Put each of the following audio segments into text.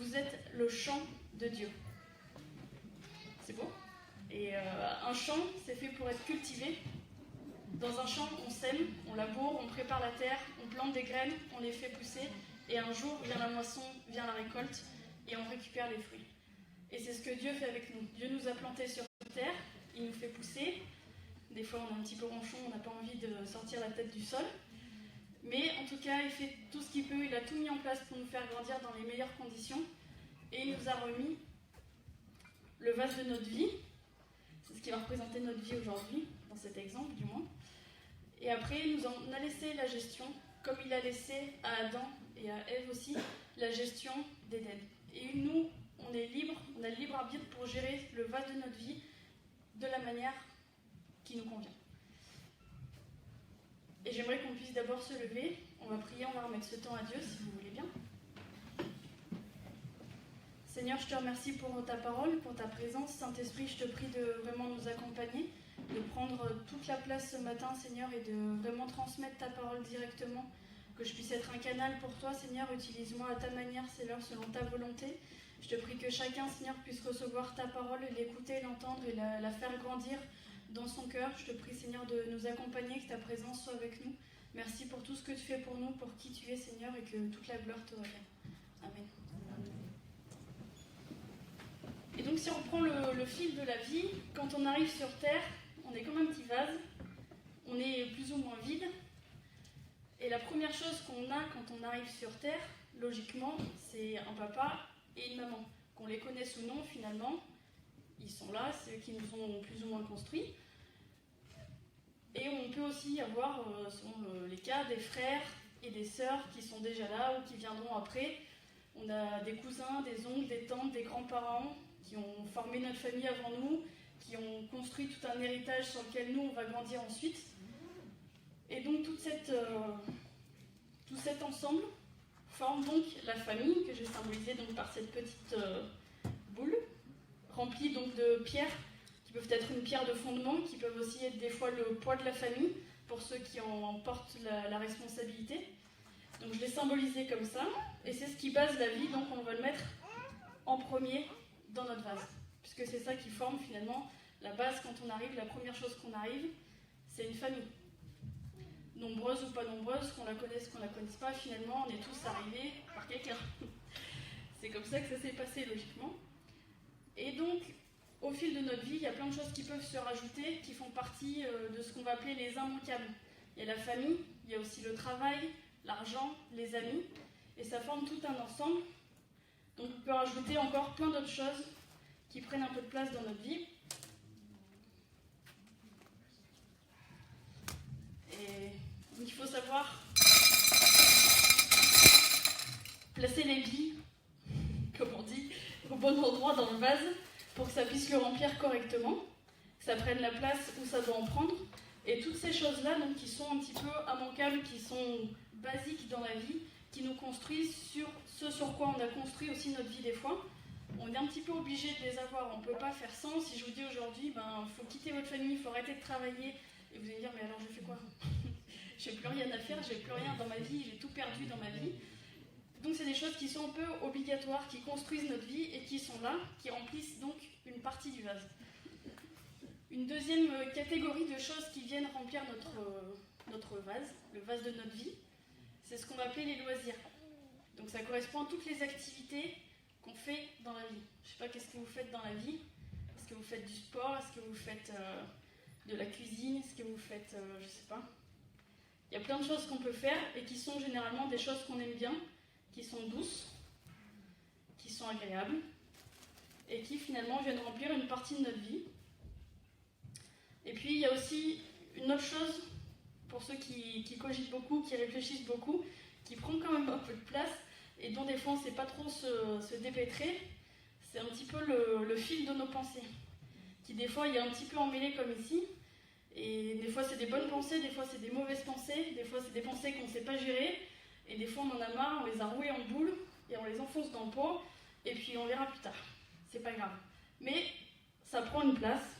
vous êtes le champ de Dieu. C'est beau. Et un champ, c'est fait pour être cultivé. Dans un champ, on sème, on laboure, on prépare la terre, on plante des graines, on les fait pousser, et un jour vient la moisson, vient la récolte, et on récupère les fruits. Et c'est ce que Dieu fait avec nous. Dieu nous a plantés sur cette terre, il nous fait pousser. Des fois, on est un petit peu ronchon, on n'a pas envie de sortir la tête du sol. Mais en tout cas, il fait tout ce qu'il peut, il a tout mis en place pour nous faire grandir dans les meilleures conditions. Et il nous a remis le vase de notre vie. C'est ce qui va représenter notre vie aujourd'hui, dans cet exemple du moins. Et après, il nous en a laissé la gestion, comme il a laissé à Adam et à Ève aussi, la gestion d'Éden. Et nous, on est libre, on a le libre arbitre pour gérer le vase de notre vie de la manière qui nous convient. Et j'aimerais qu'on puisse d'abord se lever, on va prier, on va remettre ce temps à Dieu si vous voulez bien. Seigneur, je te remercie pour ta parole, pour ta présence. Saint-Esprit, je te prie de vraiment nous accompagner, de prendre toute la place ce matin, Seigneur, et de vraiment transmettre ta parole directement, que je puisse être un canal pour toi, Seigneur. Utilise-moi à ta manière, Seigneur, selon ta volonté. Je te prie que chacun, Seigneur, puisse recevoir ta parole, l'écouter, l'entendre et la faire grandir dans son cœur. Je te prie, Seigneur, de nous accompagner, que ta présence soit avec nous. Merci pour tout ce que tu fais pour nous, pour qui tu es, Seigneur, et que toute la gloire te revienne. Amen. Et donc, si on reprend le fil de la vie, quand on arrive sur Terre, on est comme un petit vase, on est plus ou moins vide. Et la première chose qu'on a quand on arrive sur Terre, logiquement, c'est un papa et une maman. Qu'on les connaisse ou non, finalement, ils sont là, c'est eux qui nous ont plus ou moins construits. Et on peut aussi avoir, selon les cas, des frères et des sœurs qui sont déjà là ou qui viendront après. On a des cousins, des oncles, des tantes, des grands-parents qui ont formé notre famille avant nous, qui ont construit tout un héritage sur lequel nous, on va grandir ensuite. Et donc tout cet ensemble forme donc la famille, que j'ai symbolisée donc par cette petite boule, remplie donc de pierres, qui peuvent être une pierre de fondement, qui peuvent aussi être des fois le poids de la famille, pour ceux qui en portent la responsabilité. Donc je l'ai symbolisé comme ça, et c'est ce qui base la vie, donc on va le mettre en premier dans notre vase, puisque c'est ça qui forme finalement la base quand on arrive, la première chose qu'on arrive, c'est une famille. Nombreuse ou pas nombreuse, qu'on la connaisse, qu'on la connaisse pas, finalement on est tous arrivés par quelqu'un. C'est comme ça que ça s'est passé logiquement. Et donc, au fil de notre vie, il y a plein de choses qui peuvent se rajouter, qui font partie de ce qu'on va appeler les immanquables. Il y a la famille, il y a aussi le travail, l'argent, les amis, et ça forme tout un ensemble. Donc on peut rajouter encore plein d'autres choses qui prennent un peu de place dans notre vie. Et donc il faut savoir placer les billes, comme on dit, au bon endroit dans le vase pour que ça puisse le remplir correctement, que ça prenne la place où ça doit en prendre. Et toutes ces choses-là, donc, qui sont un petit peu immanquables, qui sont basiques dans la vie, qui nous construisent sur ce sur quoi on a construit aussi notre vie des fois. On est un petit peu obligé de les avoir, on ne peut pas faire sans. Si je vous dis aujourd'hui, faut quitter votre famille, il faut arrêter de travailler, et vous allez me dire, mais alors je fais quoi? J'ai plus rien à faire, j'ai plus rien dans ma vie, j'ai tout perdu dans ma vie. Donc c'est des choses qui sont un peu obligatoires, qui construisent notre vie et qui sont là, qui remplissent donc une partie du vase. Une deuxième catégorie de choses qui viennent remplir notre vase, le vase de notre vie, c'est ce qu'on va appeler les loisirs. Donc ça correspond à toutes les activités qu'on fait dans la vie. Je ne sais pas qu'est-ce que vous faites dans la vie. Est-ce que vous faites du sport? Est-ce que vous faites de la cuisine? Est-ce que vous faites, je ne sais pas. Il y a plein de choses qu'on peut faire et qui sont généralement des choses qu'on aime bien, qui sont douces, qui sont agréables et qui finalement viennent remplir une partie de notre vie. Et puis il y a aussi une autre chose, pour ceux qui cogitent beaucoup, qui réfléchissent beaucoup, qui prend quand même un peu de place et dont des fois on ne sait pas trop se dépêtrer, c'est un petit peu le fil de nos pensées, qui des fois il est un petit peu emmêlé comme ici, et des fois c'est des bonnes pensées, des fois c'est des mauvaises pensées, des fois c'est des pensées qu'on ne sait pas gérer, et des fois on en a marre, on les a rouées en boule, et on les enfonce dans le pot, et puis on verra plus tard, c'est pas grave. Mais ça prend une place,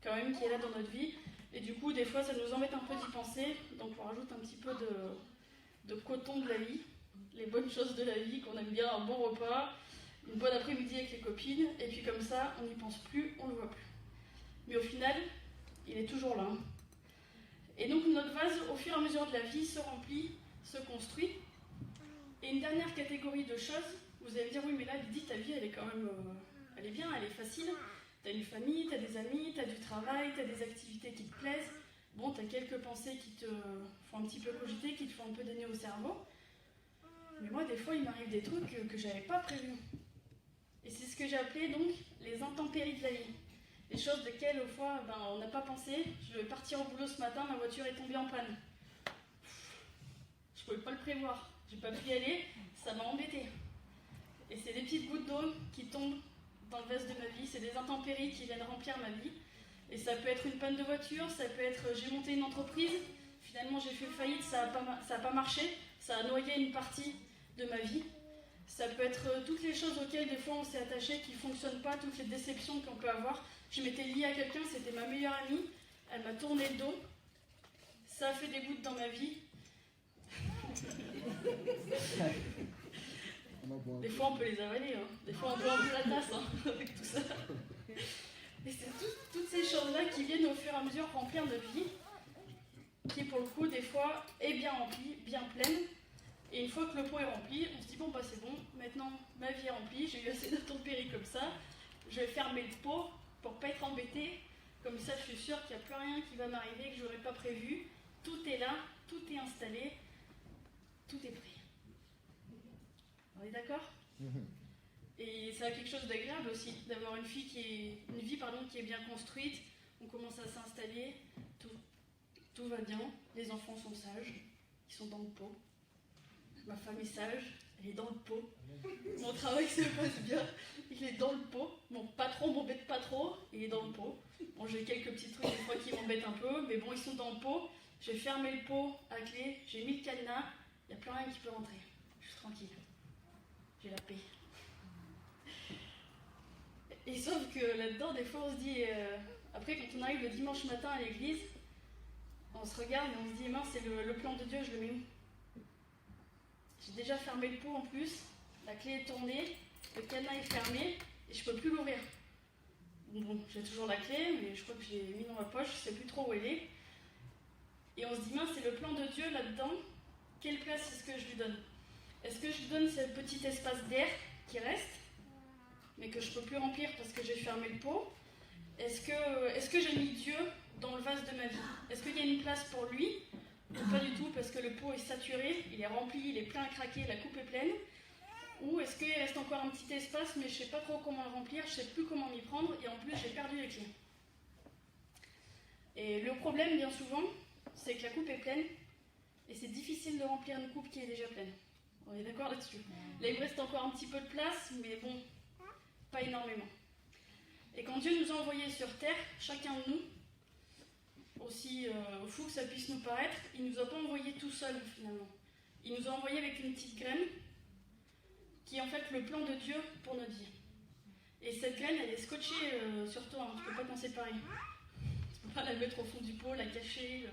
quand même, qui est là dans notre vie, et du coup des fois ça nous embête un peu d'y penser, donc on rajoute un petit peu de coton de la vie, les bonnes choses de la vie qu'on aime bien, un bon repas, une bonne après-midi avec les copines, et puis comme ça, on n'y pense plus, on ne le voit plus. Mais au final, il est toujours là. Et donc notre vase, au fur et à mesure de la vie, se remplit, se construit. Et une dernière catégorie de choses, vous allez me dire, oui mais là Lydie, ta vie elle est quand même, elle est bien, elle est facile. T'as une famille, t'as des amis, t'as du travail, t'as des activités qui te plaisent. Bon, t'as quelques pensées qui te font un petit peu cogiter, qui te font un peu des nœuds au cerveau. Mais moi, des fois, il m'arrive des trucs que j'avais pas prévus. Et c'est ce que j'ai appelé donc les intempéries de la vie. Des choses desquelles, au fois, on n'a pas pensé. Je vais partir au boulot ce matin, ma voiture est tombée en panne. Je pouvais pas le prévoir. J'ai pas pu y aller, ça m'a embêté. Et c'est des petites gouttes d'eau qui tombent dans le vase de ma vie. C'est des intempéries qui viennent remplir ma vie. Et ça peut être une panne de voiture, ça peut être j'ai monté une entreprise, finalement j'ai fait faillite, ça a pas marché, ça a noyé une partie de ma vie. Ça peut être toutes les choses auxquelles des fois on s'est attaché qui ne fonctionnent pas, toutes les déceptions qu'on peut avoir. Je m'étais liée à quelqu'un, c'était ma meilleure amie, elle m'a tourné le dos, ça a fait des gouttes dans ma vie. Des fois on peut les avaler, hein. Des fois on doit un peu la tasse hein, avec tout ça. Et c'est toutes ces choses-là qui viennent au fur et à mesure remplir notre vie, qui pour le coup des fois est bien remplie, bien pleine. Et une fois que le pot est rempli, on se dit bon bah c'est bon, maintenant ma vie est remplie, j'ai eu assez d'intempéries comme ça, je vais fermer le pot pour pas être embêtée, comme ça je suis sûre qu'il n'y a plus rien qui va m'arriver que je n'aurais pas prévu, tout est là, tout est installé, tout est prêt. On est d'accord ? Et ça a quelque chose d'agréable aussi, d'avoir une vie qui est bien construite, on commence à s'installer, tout va bien, les enfants sont sages, ils sont dans le pot. Ma femme est sage, elle est dans le pot. Mon travail se passe bien, il est dans le pot. Mon patron m'embête pas trop, il est dans le pot. Bon, j'ai quelques petits trucs des fois qui m'embêtent un peu, mais bon, ils sont dans le pot. J'ai fermé le pot à clé, j'ai mis le cadenas, il n'y a plus rien qui peut rentrer. Je suis tranquille. J'ai la paix. Et sauf que là-dedans, des fois, on se dit... après, quand on arrive le dimanche matin à l'église, on se regarde et on se dit, mince, c'est le plan de Dieu, je le mets où ? J'ai déjà fermé le pot en plus, la clé est tournée, le cadenas est fermé et je ne peux plus l'ouvrir. Bon, j'ai toujours la clé, mais je crois que j'ai mis dans ma poche, je ne sais plus trop où elle est. Et on se dit, mince, c'est le plan de Dieu là-dedans, quelle place est-ce que je lui donne ? Est-ce que je lui donne ce petit espace d'air qui reste, mais que je ne peux plus remplir parce que j'ai fermé le pot ? Est-ce que j'ai mis Dieu dans le vase de ma vie ? Est-ce qu'il y a une place pour lui ? Ou pas du tout, parce que le pot est saturé, il est rempli, il est plein à craquer, la coupe est pleine. Ou est-ce qu'il reste encore un petit espace, mais je ne sais pas trop comment le remplir, je ne sais plus comment m'y prendre, et en plus j'ai perdu les clés. Et le problème, bien souvent, c'est que la coupe est pleine, et c'est difficile de remplir une coupe qui est déjà pleine. On est d'accord là-dessus. Là, il me reste encore un petit peu de place, mais bon, pas énormément. Et quand Dieu nous a envoyés sur terre, chacun de nous, aussi fou que ça puisse nous paraître, il ne nous a pas envoyés tout seuls finalement. Il nous a envoyés avec une petite graine qui est en fait le plan de Dieu pour notre vie. Et cette graine, elle est scotchée sur toi, hein. Tu ne peux pas t'en séparer. Tu ne peux pas la mettre au fond du pot, la cacher.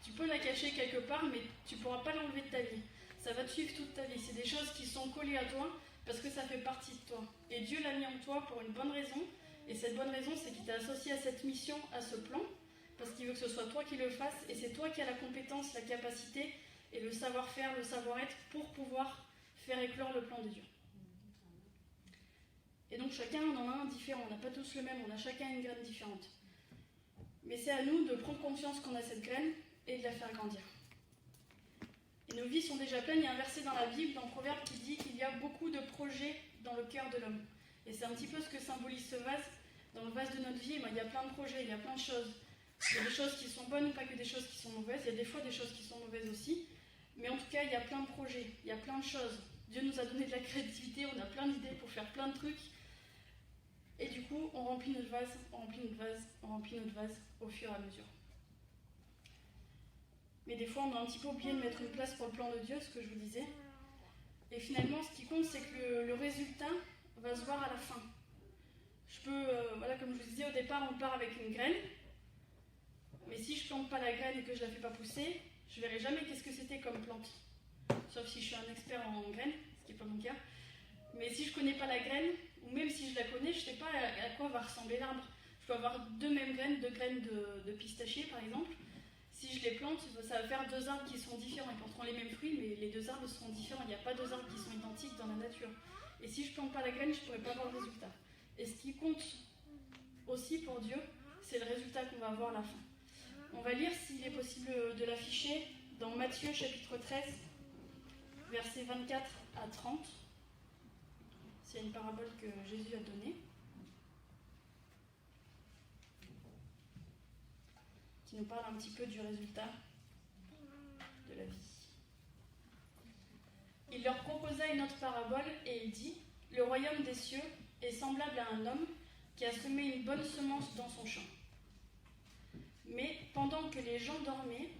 Tu peux la cacher quelque part, mais tu ne pourras pas l'enlever de ta vie. Ça va te suivre toute ta vie. C'est des choses qui sont collées à toi parce que ça fait partie de toi. Et Dieu l'a mis en toi pour une bonne raison. Et cette bonne raison, c'est qu'il t'a associé à cette mission, à ce plan, parce qu'il veut que ce soit toi qui le fasses, et c'est toi qui as la compétence, la capacité et le savoir-faire, le savoir-être pour pouvoir faire éclore le plan de Dieu. Et donc chacun en a un différent, on n'a pas tous le même, on a chacun une graine différente. Mais c'est à nous de prendre conscience qu'on a cette graine et de la faire grandir. Et nos vies sont déjà pleines, il y a un verset dans la Bible, dans Proverbe, qui dit qu'il y a beaucoup de projets dans le cœur de l'homme. Et c'est un petit peu ce que symbolise ce vase. Dans le vase de notre vie, il y a plein de projets, il y a plein de choses. Il y a des choses qui sont bonnes, pas que des choses qui sont mauvaises. Il y a des fois des choses qui sont mauvaises aussi. Mais en tout cas, il y a plein de projets, il y a plein de choses. Dieu nous a donné de la créativité, on a plein d'idées pour faire plein de trucs. Et du coup, on remplit notre vase, on remplit notre vase, on remplit notre vase au fur et à mesure. Mais des fois, on a un petit peu oublié de mettre une place pour le plan de Dieu, ce que je vous disais. Et finalement, ce qui compte, c'est que le résultat va se voir à la fin. Voilà, comme je vous disais, au départ, on part avec une graine. Mais si je ne plante pas la graine et que je ne la fais pas pousser, je ne verrai jamais qu'est-ce que c'était comme plante. Sauf si je suis un expert en graines, ce qui n'est pas mon cas. Mais si je ne connais pas la graine, la connais, je ne sais pas à quoi va ressembler l'arbre. Je peux avoir deux graines de pistachier par exemple. Si je les plante, ça va faire deux arbres qui sont différents. Ils porteront les mêmes fruits, mais les deux arbres seront différents. Il n'y a pas deux arbres qui sont identiques dans la nature. Et si je ne plante pas la graine, je ne pourrai pas avoir le résultat. Et ce qui compte aussi pour Dieu, c'est le résultat qu'on va avoir à la fin. On va lire, s'il est possible de l'afficher, dans Matthieu chapitre 13, versets 24 à 30. C'est une parabole que Jésus a donnée, qui nous parle un petit peu du résultat de la vie. Il leur proposa une autre parabole et il dit : le royaume des cieux est semblable à un homme qui a semé une bonne semence dans son champ. Mais pendant que les gens dormaient,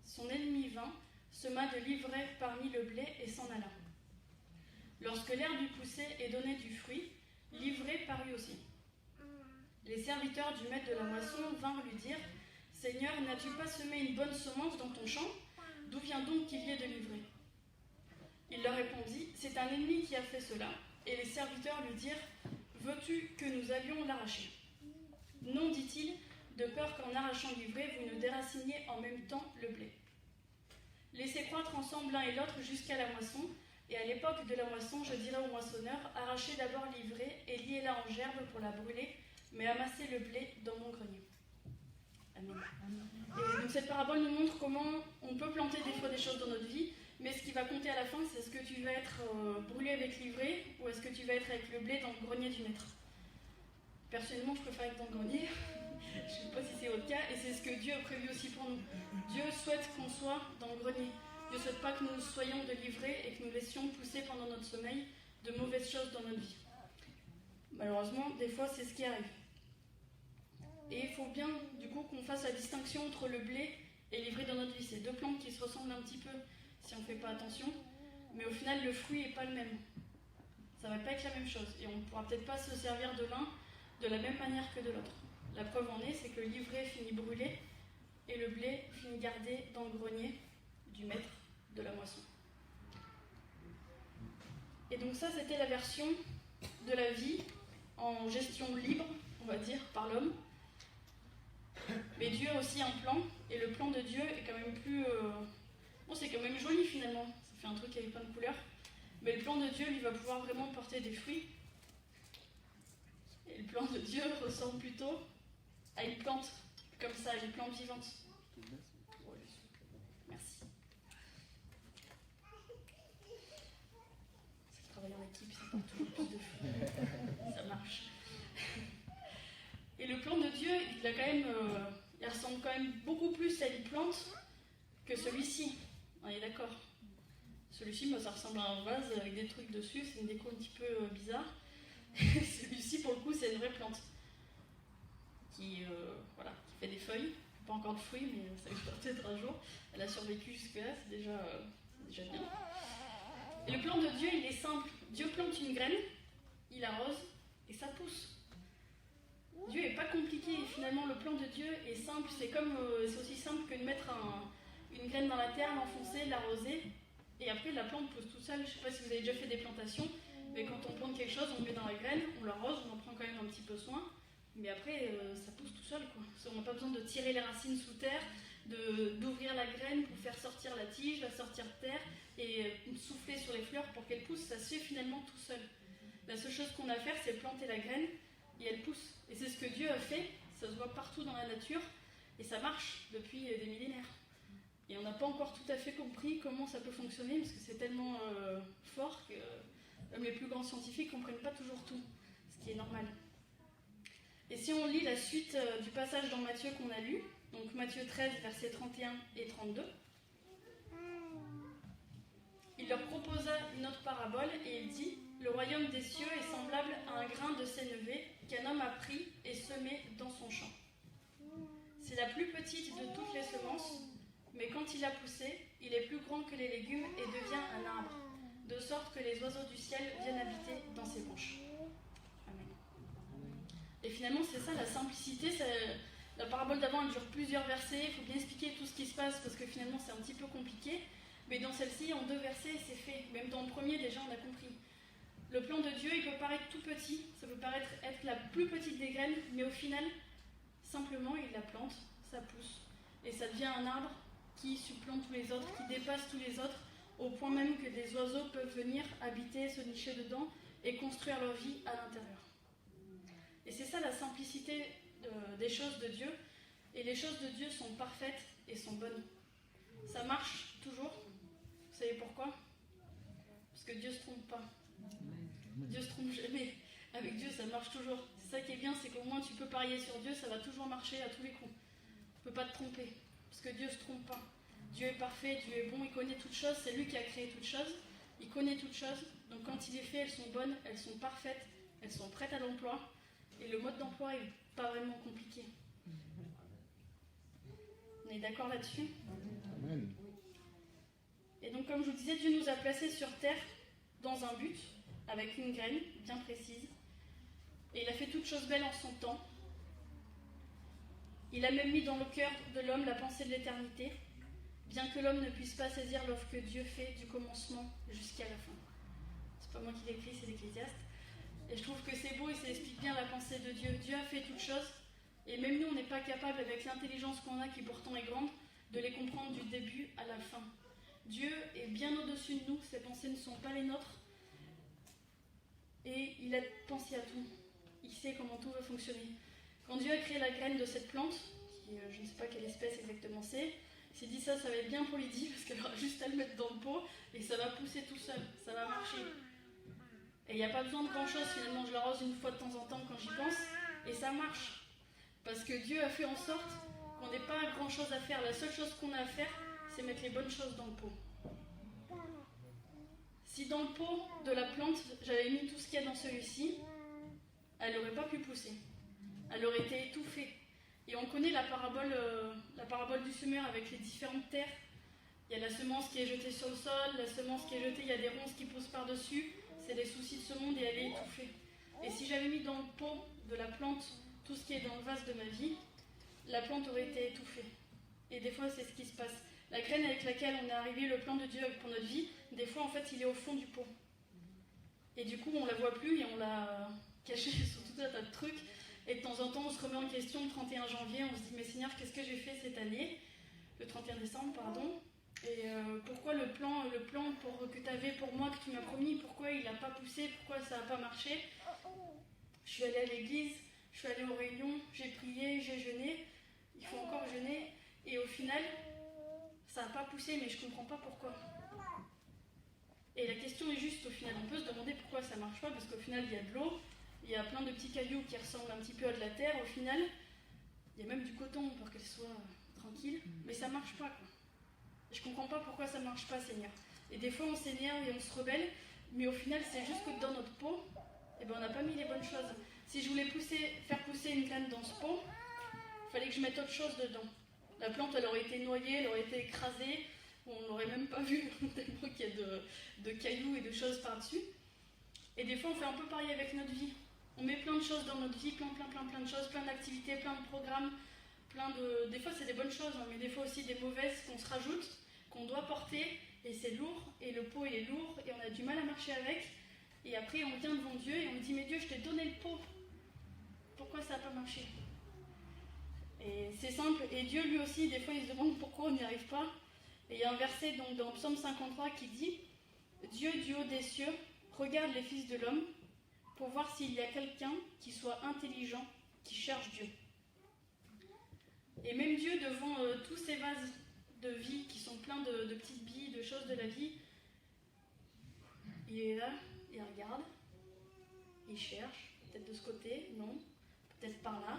son ennemi vint, sema de l'ivraie parmi le blé et s'en alla. Lorsque l'herbe eut poussé et donné du fruit, l'ivraie parut aussi. Les serviteurs du maître de la moisson vinrent lui dire : Seigneur, n'as-tu pas semé une bonne semence dans ton champ ? D'où vient donc qu'il y ait de l'ivraie ? Il leur répondit : c'est un ennemi qui a fait cela. Et les serviteurs lui dirent : veux-tu que nous allions l'arracher ? Non, dit-il, de peur qu'en arrachant l'ivraie, vous ne déraciniez en même temps le blé. Laissez croître ensemble l'un et l'autre jusqu'à la moisson, et à l'époque de la moisson, je dirai au moissonneur : arrachez d'abord l'ivraie et liez-la en gerbe pour la brûler, mais amassez le blé dans mon grenier. Amen. Et donc cette parabole nous montre comment on peut planter des fois des choses dans notre vie, mais ce qui va compter à la fin, c'est est-ce que tu vas être brûlé avec l'ivraie ou est-ce que tu vas être avec le blé dans le grenier du maître. Personnellement, je préfère être dans le grenier. Je ne sais pas si c'est votre cas, et c'est ce que Dieu a prévu aussi pour nous. Dieu souhaite qu'on soit dans le grenier. Dieu ne souhaite pas que nous soyons de l'ivraie et que nous laissions pousser pendant notre sommeil de mauvaises choses dans notre vie. Malheureusement, des fois, c'est ce qui arrive. Et il faut bien, du coup, qu'on fasse la distinction entre le blé et l'ivraie dans notre vie. C'est deux plantes qui se ressemblent un petit peu si on ne fait pas attention, mais au final, le fruit n'est pas le même. Ça ne va pas être la même chose, et on ne pourra peut-être pas se servir de l'un de la même manière que de l'autre. La preuve en est, c'est que l'ivraie finit brûlée et le blé finit gardé dans le grenier du maître de la moisson. Et donc ça, c'était la version de la vie en gestion libre, on va dire, par l'homme. Mais Dieu a aussi un plan, et le plan de Dieu est quand même plus... Bon, c'est quand même joli finalement, ça fait un truc avec plein de couleurs. Mais le plan de Dieu, lui, va pouvoir vraiment porter des fruits. Et le plan de Dieu ressemble plutôt à une plante, comme ça, une plante vivante. Merci. C'est le travail en équipe, ça porte toujours plus de fruits. Ça marche. Et le plan de Dieu, il ressemble quand même beaucoup plus à une plante que celui-ci. On est d'accord. Celui-ci, ça ressemble à un vase avec des trucs dessus, c'est une déco un petit peu bizarre. Celui-ci, pour le coup, c'est une vraie plante qui fait des feuilles, pas encore de fruits, mais ça va peut-être un jour. Elle a survécu jusque-là, c'est déjà bien. Et le plan de Dieu, il est simple. Dieu plante une graine, il arrose, et ça pousse. Dieu n'est pas compliqué, et finalement, le plan de Dieu est simple. C'est aussi simple que de mettre une graine dans la terre, l'enfoncer, l'arroser, et après, la plante pousse tout seul. Je ne sais pas si vous avez déjà fait des plantations, mais quand on plante quelque chose, on le met dans la graine, on l'arrose, on en prend quand même un petit peu soin, mais après, ça pousse tout seul, quoi. On n'a pas besoin de tirer les racines sous terre, d'ouvrir la graine pour faire sortir la tige, la sortir de terre, et souffler sur les fleurs pour qu'elle pousse. Ça se fait finalement tout seul. La seule chose qu'on a à faire, c'est planter la graine, et elle pousse. Et c'est ce que Dieu a fait, ça se voit partout dans la nature, et ça marche depuis des millénaires. Et on n'a pas encore tout à fait compris comment ça peut fonctionner, parce que c'est tellement fort que même les plus grands scientifiques ne comprennent pas toujours tout, ce qui est normal. Et si on lit la suite du passage dans Matthieu qu'on a lu, donc Matthieu 13, versets 31 et 32, il leur proposa une autre parabole et il dit : le royaume des cieux est semblable à un grain de sénévé qu'un homme a pris et semé dans son champ. C'est la plus petite de toutes les semences, mais quand il a poussé, il est plus grand que les légumes et devient un arbre, de sorte que les oiseaux du ciel viennent habiter dans ses branches. Amen. Et finalement, c'est ça la simplicité. La parabole d'avant, elle dure plusieurs versets. Il faut bien expliquer tout ce qui se passe parce que finalement, c'est un petit peu compliqué. Mais dans celle-ci, en 2 versets, c'est fait. Même dans le premier, déjà, on a compris. Le plan de Dieu, il peut paraître tout petit, ça peut paraître être la plus petite des graines, mais au final, simplement, il la plante, ça pousse, et ça devient un arbre qui supplante tous les autres, qui dépasse tous les autres, au point même que des oiseaux peuvent venir habiter, se nicher dedans et construire leur vie à l'intérieur. Et c'est ça la simplicité des choses de Dieu, et les choses de Dieu sont parfaites et sont bonnes. Ça marche toujours. Vous savez pourquoi ? Parce que Dieu ne se trompe pas. Dieu ne se trompe jamais. Avec Dieu, ça marche toujours. C'est ça qui est bien, c'est qu'au moins tu peux parier sur Dieu, ça va toujours marcher à tous les coups. Tu ne peux pas te tromper, parce que Dieu ne se trompe pas. Dieu est parfait, Dieu est bon, il connaît toutes choses, c'est lui qui a créé toutes choses. Il connaît toutes choses, donc quand il les fait, elles sont bonnes, elles sont parfaites, elles sont prêtes à l'emploi. Et le mode d'emploi n'est pas vraiment compliqué. On est d'accord là-dessus ? Amen. Et donc, comme je vous disais, Dieu nous a placés sur terre dans un but, avec une graine bien précise. Et il a fait toutes choses belles en son temps. Il a même mis dans le cœur de l'homme la pensée de l'éternité, bien que l'homme ne puisse pas saisir l'œuvre que Dieu fait du commencement jusqu'à la fin. C'est pas moi qui l'écris, c'est l'Ecclésiaste. Et je trouve que c'est beau et ça explique bien la pensée de Dieu. Dieu a fait toutes choses, et même nous, on n'est pas capable, avec l'intelligence qu'on a, qui pourtant est grande, de les comprendre du début à la fin. Dieu est bien au-dessus de nous, ses pensées ne sont pas les nôtres, et il a pensé à tout. Il sait comment tout va fonctionner. Quand Dieu a créé la graine de cette plante, qui je ne sais pas quelle espèce exactement c'est, il s'est dit ça va être bien pour Lydie, parce qu'elle aura juste à le mettre dans le pot, et ça va pousser tout seul, ça va marcher. Et il n'y a pas besoin de grand-chose, finalement, je l'arrose une fois de temps en temps quand j'y pense, et ça marche. Parce que Dieu a fait en sorte qu'on n'ait pas grand-chose à faire. La seule chose qu'on a à faire, c'est mettre les bonnes choses dans le pot. Si dans le pot de la plante, j'avais mis tout ce qu'il y a dans celui-ci, elle n'aurait pas pu pousser. Elle aurait été étouffée. Et on connaît la parabole du semeur avec les différentes terres. Il y a la semence qui est jetée sur le sol, la semence qui est jetée, il y a des ronces qui poussent par-dessus. C'est les soucis de ce monde et elle est étouffée. Et si j'avais mis dans le pot de la plante tout ce qui est dans le vase de ma vie, la plante aurait été étouffée. Et des fois, c'est ce qui se passe. La graine avec laquelle on est arrivé, le plan de Dieu pour notre vie, des fois, en fait, il est au fond du pot. Et du coup, on ne la voit plus et on l'a cachée sous tout un tas de trucs. Et de temps en temps, on se remet en question le 31 janvier, on se dit, mais Seigneur, qu'est-ce que j'ai fait cette année ? Le 31 décembre, pardon. Et pourquoi le plan que tu avais pour moi, que tu m'as promis, pourquoi il n'a pas poussé, pourquoi ça n'a pas marché ? Je suis allée à l'église, je suis allée aux réunions, j'ai prié, j'ai jeûné, il faut encore jeûner, et au final, ça n'a pas poussé, mais je ne comprends pas pourquoi. Et la question est juste, au final, on peut se demander pourquoi ça ne marche pas, parce qu'au final, il y a de l'eau, il y a plein de petits cailloux qui ressemblent un petit peu à de la terre, au final, il y a même du coton pour qu'elle soit tranquille, mais ça ne marche pas, quoi. Je ne comprends pas pourquoi ça ne marche pas, Seigneur. Et des fois, on s'énerve et on se rebelle, mais au final, c'est juste que dans notre pot, eh ben, on n'a pas mis les bonnes choses. Si je voulais faire pousser une graine dans ce pot, il fallait que je mette autre chose dedans. La plante, elle aurait été noyée, elle aurait été écrasée, on n'aurait même pas vu tellement qu'il y a de cailloux et de choses par-dessus. Et des fois, on fait un peu pareil avec notre vie. On met plein de choses dans notre vie, plein de choses, plein d'activités, plein de programmes, Des fois, c'est des bonnes choses, mais des fois aussi des mauvaises qu'on se rajoute, qu'on doit porter, et c'est lourd, et le pot il est lourd, et on a du mal à marcher avec. Et après, on vient devant Dieu et on dit, mais Dieu, je t'ai donné le pot. Pourquoi ça n'a pas marché ? Et c'est simple. Et Dieu, lui aussi, des fois, il se demande pourquoi on n'y arrive pas. Et il y a un verset donc, dans Psaume 53 qui dit, Dieu du haut des cieux regarde les fils de l'homme pour voir s'il y a quelqu'un qui soit intelligent, qui cherche Dieu. Et même Dieu, devant tous ces vases de vie qui sont pleins de petites billes, de choses de la vie, il est là, il regarde, il cherche, peut-être de ce côté, non, peut-être par là,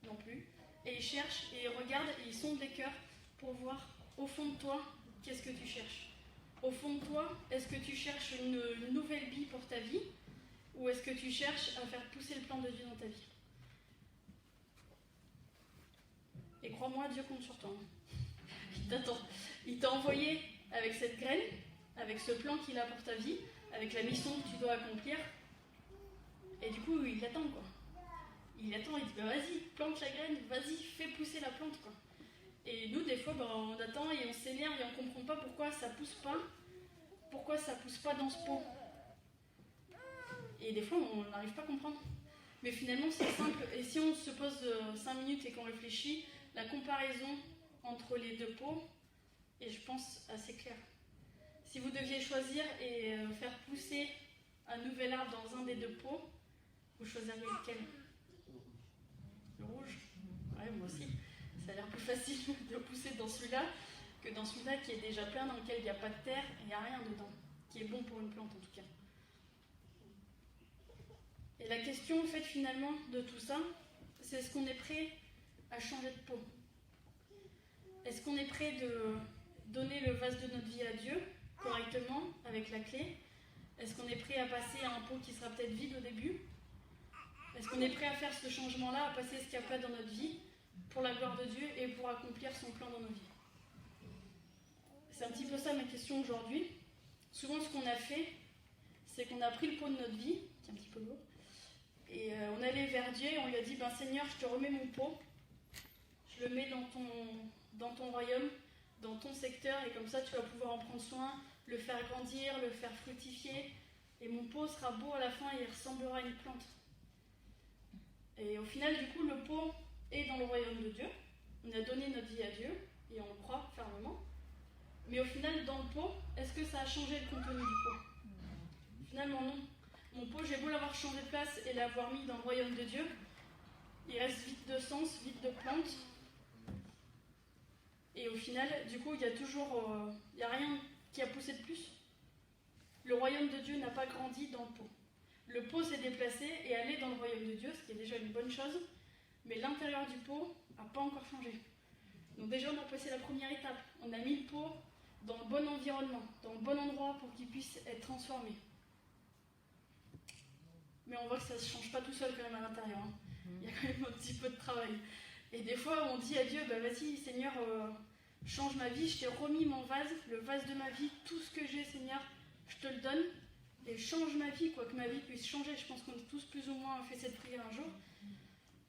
non plus, et il cherche, et il regarde, et il sonde les cœurs pour voir, au fond de toi, qu'est-ce que tu cherches ? Au fond de toi, est-ce que tu cherches une nouvelle vie pour ta vie, ou est-ce que tu cherches à faire pousser le plan de Dieu dans ta vie ? Et crois-moi, Dieu compte sur toi. Il t'attend. Il t'a envoyé avec cette graine, avec ce plan qu'il a pour ta vie, avec la mission que tu dois accomplir. Et du coup, il attend, quoi. Il attend, il dit, vas-y, plante la graine, vas-y, fais pousser la plante, quoi. Et nous, des fois, on attend et on s'énerve et on ne comprend pas pourquoi ça pousse pas dans ce pot. Et des fois, on n'arrive pas à comprendre. Mais finalement, c'est simple. Et si on se pose 5 minutes et qu'on réfléchit, la comparaison entre les deux pots est, je pense, assez claire. Si vous deviez choisir et faire pousser un nouvel arbre dans un des deux pots, vous choisiriez lequel? Le rouge? Ouais, moi aussi. Ça a l'air plus facile de pousser dans celui-là que dans celui-là qui est déjà plein, dans lequel il n'y a pas de terre et il n'y a rien dedans, qui est bon pour une plante en tout cas. Et la question, en fait, finalement, de tout ça, c'est est-ce qu'on est prêt à changer de pot? Est-ce qu'on est prêt de donner le vase de notre vie à Dieu, correctement, avec la clé? Est-ce qu'on est prêt à passer à un pot qui sera peut-être vide au début? Est-ce qu'on est prêt à faire ce changement-là, à passer ce qu'il y a pas dans notre vie, pour la gloire de Dieu et pour accomplir son plan dans nos vies? C'est un petit peu ça ma question aujourd'hui. Souvent, ce qu'on a fait, c'est qu'on a pris le pot de notre vie, qui est un petit peu lourd, et on allait vers Dieu et on lui a dit, ben Seigneur, je te remets mon pot, je le mets dans ton royaume, dans ton secteur, et comme ça tu vas pouvoir en prendre soin, le faire grandir, le faire fructifier, et mon pot sera beau à la fin et il ressemblera à une plante. Et au final, du coup, le pot est dans le royaume de Dieu. On a donné notre vie à Dieu, et on le croit fermement. Mais au final, dans le pot, est-ce que ça a changé le contenu du pot? Finalement, non. Mon pot, j'ai beau l'avoir changé de place et l'avoir mis dans le royaume de Dieu, il reste vide de sens, vide de plantes. Et au final, du coup, il y a toujours, il n'y a rien qui a poussé de plus. Le royaume de Dieu n'a pas grandi dans le pot. Le pot s'est déplacé et allé dans le royaume de Dieu, ce qui est déjà une bonne chose, mais l'intérieur du pot n'a pas encore changé. Donc déjà, on a passé la première étape. On a mis le pot dans le bon environnement, dans le bon endroit pour qu'il puisse être transformé. Mais on voit que ça ne se change pas tout seul quand même à l'intérieur. Hein. Il y a quand même un petit peu de travail. Et des fois, on dit à Dieu, bah, vas-y Seigneur, change ma vie, je t'ai remis mon vase, le vase de ma vie, tout ce que j'ai Seigneur, je te le donne. Et change ma vie, quoi, que ma vie puisse changer. Je pense qu'on a tous plus ou moins fait cette prière un jour.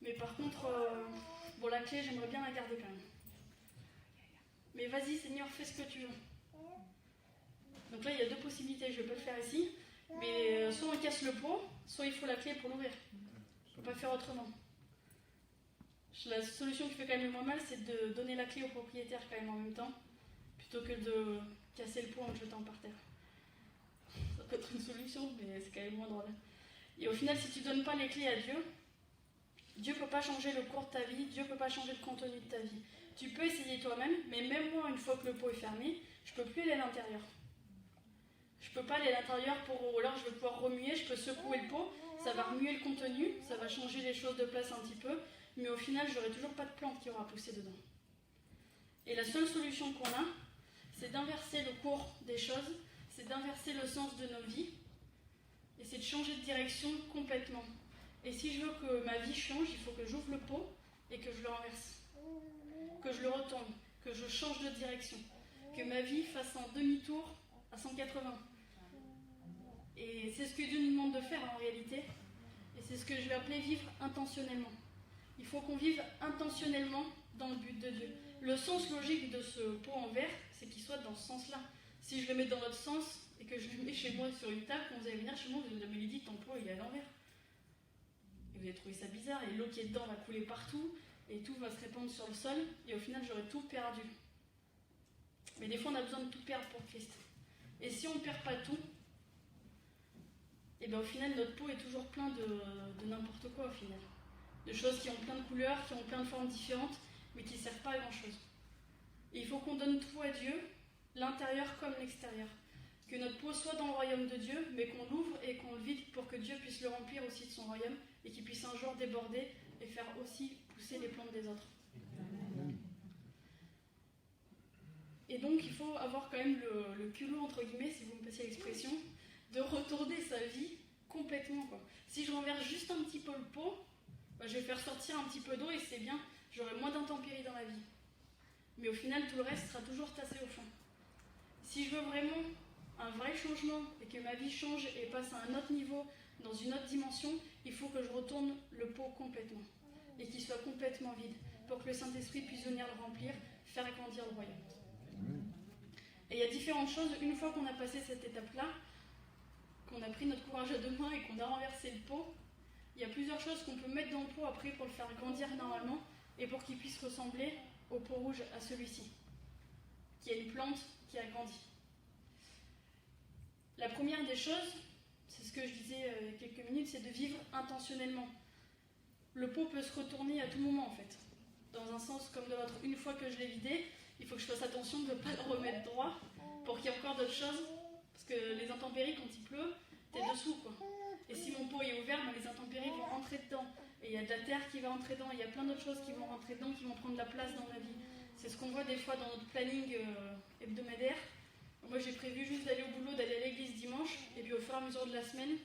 Mais par contre, bon, la clé, j'aimerais bien la garder quand même. Mais vas-y Seigneur, fais ce que tu veux. Donc là, il y a deux possibilités, je ne vais pas le faire ici. Mais soit on casse le pot, soit il faut la clé pour l'ouvrir. On ne peut pas faire autrement. La solution qui fait quand même le moins mal, c'est de donner la clé au propriétaire quand même en même temps, plutôt que de casser le pot en le jetant par terre. Ça peut être une solution, mais c'est quand même moins drôle. Et au final, si tu ne donnes pas les clés à Dieu, Dieu ne peut pas changer le cours de ta vie, Dieu ne peut pas changer le contenu de ta vie. Tu peux essayer toi-même, mais même moi, une fois que le pot est fermé, je ne peux plus aller à l'intérieur. Je ne peux pas aller à l'intérieur ou alors je vais pouvoir remuer, je peux secouer le pot, ça va remuer le contenu, ça va changer les choses de place un petit peu, mais au final, je n'aurai toujours pas de plante qui aura poussé dedans. Et la seule solution qu'on a, c'est d'inverser le cours des choses, c'est d'inverser le sens de nos vies, et c'est de changer de direction complètement. Et si je veux que ma vie change, il faut que j'ouvre le pot et que je le renverse, que je le retourne, que je change de direction, que ma vie fasse un demi-tour à 180. Et c'est ce que Dieu nous demande de faire en réalité, et c'est ce que je vais appeler vivre intentionnellement. Il faut qu'on vive intentionnellement dans le but de Dieu. Le sens logique de ce pot en verre, c'est qu'il soit dans ce sens-là. Si je le mets dans l'autre sens et que je le mets chez moi sur une table, quand vous allez venir chez moi, vous allez me dire, Mélodie, ton pot il est à l'envers. Et vous allez trouver ça bizarre, et l'eau qui est dedans va couler partout, et tout va se répandre sur le sol, et au final j'aurai tout perdu. Mais des fois on a besoin de tout perdre pour Christ. Et si on ne perd pas tout, et bien au final notre pot est toujours plein de n'importe quoi au final. De choses qui ont plein de couleurs, qui ont plein de formes différentes, mais qui ne servent pas à grand chose. Et il faut qu'on donne tout à Dieu, l'intérieur comme l'extérieur. Que notre pot soit dans le royaume de Dieu, mais qu'on l'ouvre et qu'on le vide pour que Dieu puisse le remplir aussi de son royaume et qu'il puisse un jour déborder et faire aussi pousser les plantes des autres. Et donc il faut avoir quand même le culot, entre guillemets, si vous me passez l'expression, de retourner sa vie complètement, quoi. Si je renverse juste un petit peu le pot, bah, je vais faire sortir un petit peu d'eau et c'est bien, j'aurai moins d'intempéries dans la vie. Mais au final, tout le reste sera toujours tassé au fond. Si je veux vraiment un vrai changement et que ma vie change et passe à un autre niveau, dans une autre dimension, il faut que je retourne le pot complètement et qu'il soit complètement vide pour que le Saint-Esprit puisse venir le remplir, faire grandir le royaume. Et il y a différentes choses, une fois qu'on a passé cette étape-là, qu'on a pris notre courage à deux mains et qu'on a renversé le pot, il y a plusieurs choses qu'on peut mettre dans le pot après pour le faire grandir normalement et pour qu'il puisse ressembler au pot rouge, à celui-ci, qui est une plante qui a grandi. La première des choses, c'est ce que je disais il y a quelques minutes, c'est de vivre intentionnellement. Le pot peut se retourner à tout moment en fait. Dans un sens comme de l'autre. Une fois que je l'ai vidé, il faut que je fasse attention de ne pas le remettre droit pour qu'il y ait encore d'autres choses. Parce que les intempéries, quand il pleut, t'es dessous quoi. Et si mon pot est ouvert, les intempéries vont rentrer dedans. Et il y a de la terre qui va rentrer dedans, il y a plein d'autres choses qui vont rentrer dedans, qui vont prendre de la place dans ma vie. C'est ce qu'on voit des fois dans notre planning hebdomadaire. Moi j'ai prévu juste d'aller au boulot, d'aller à l'église dimanche, et puis au fur et à mesure de la semaine,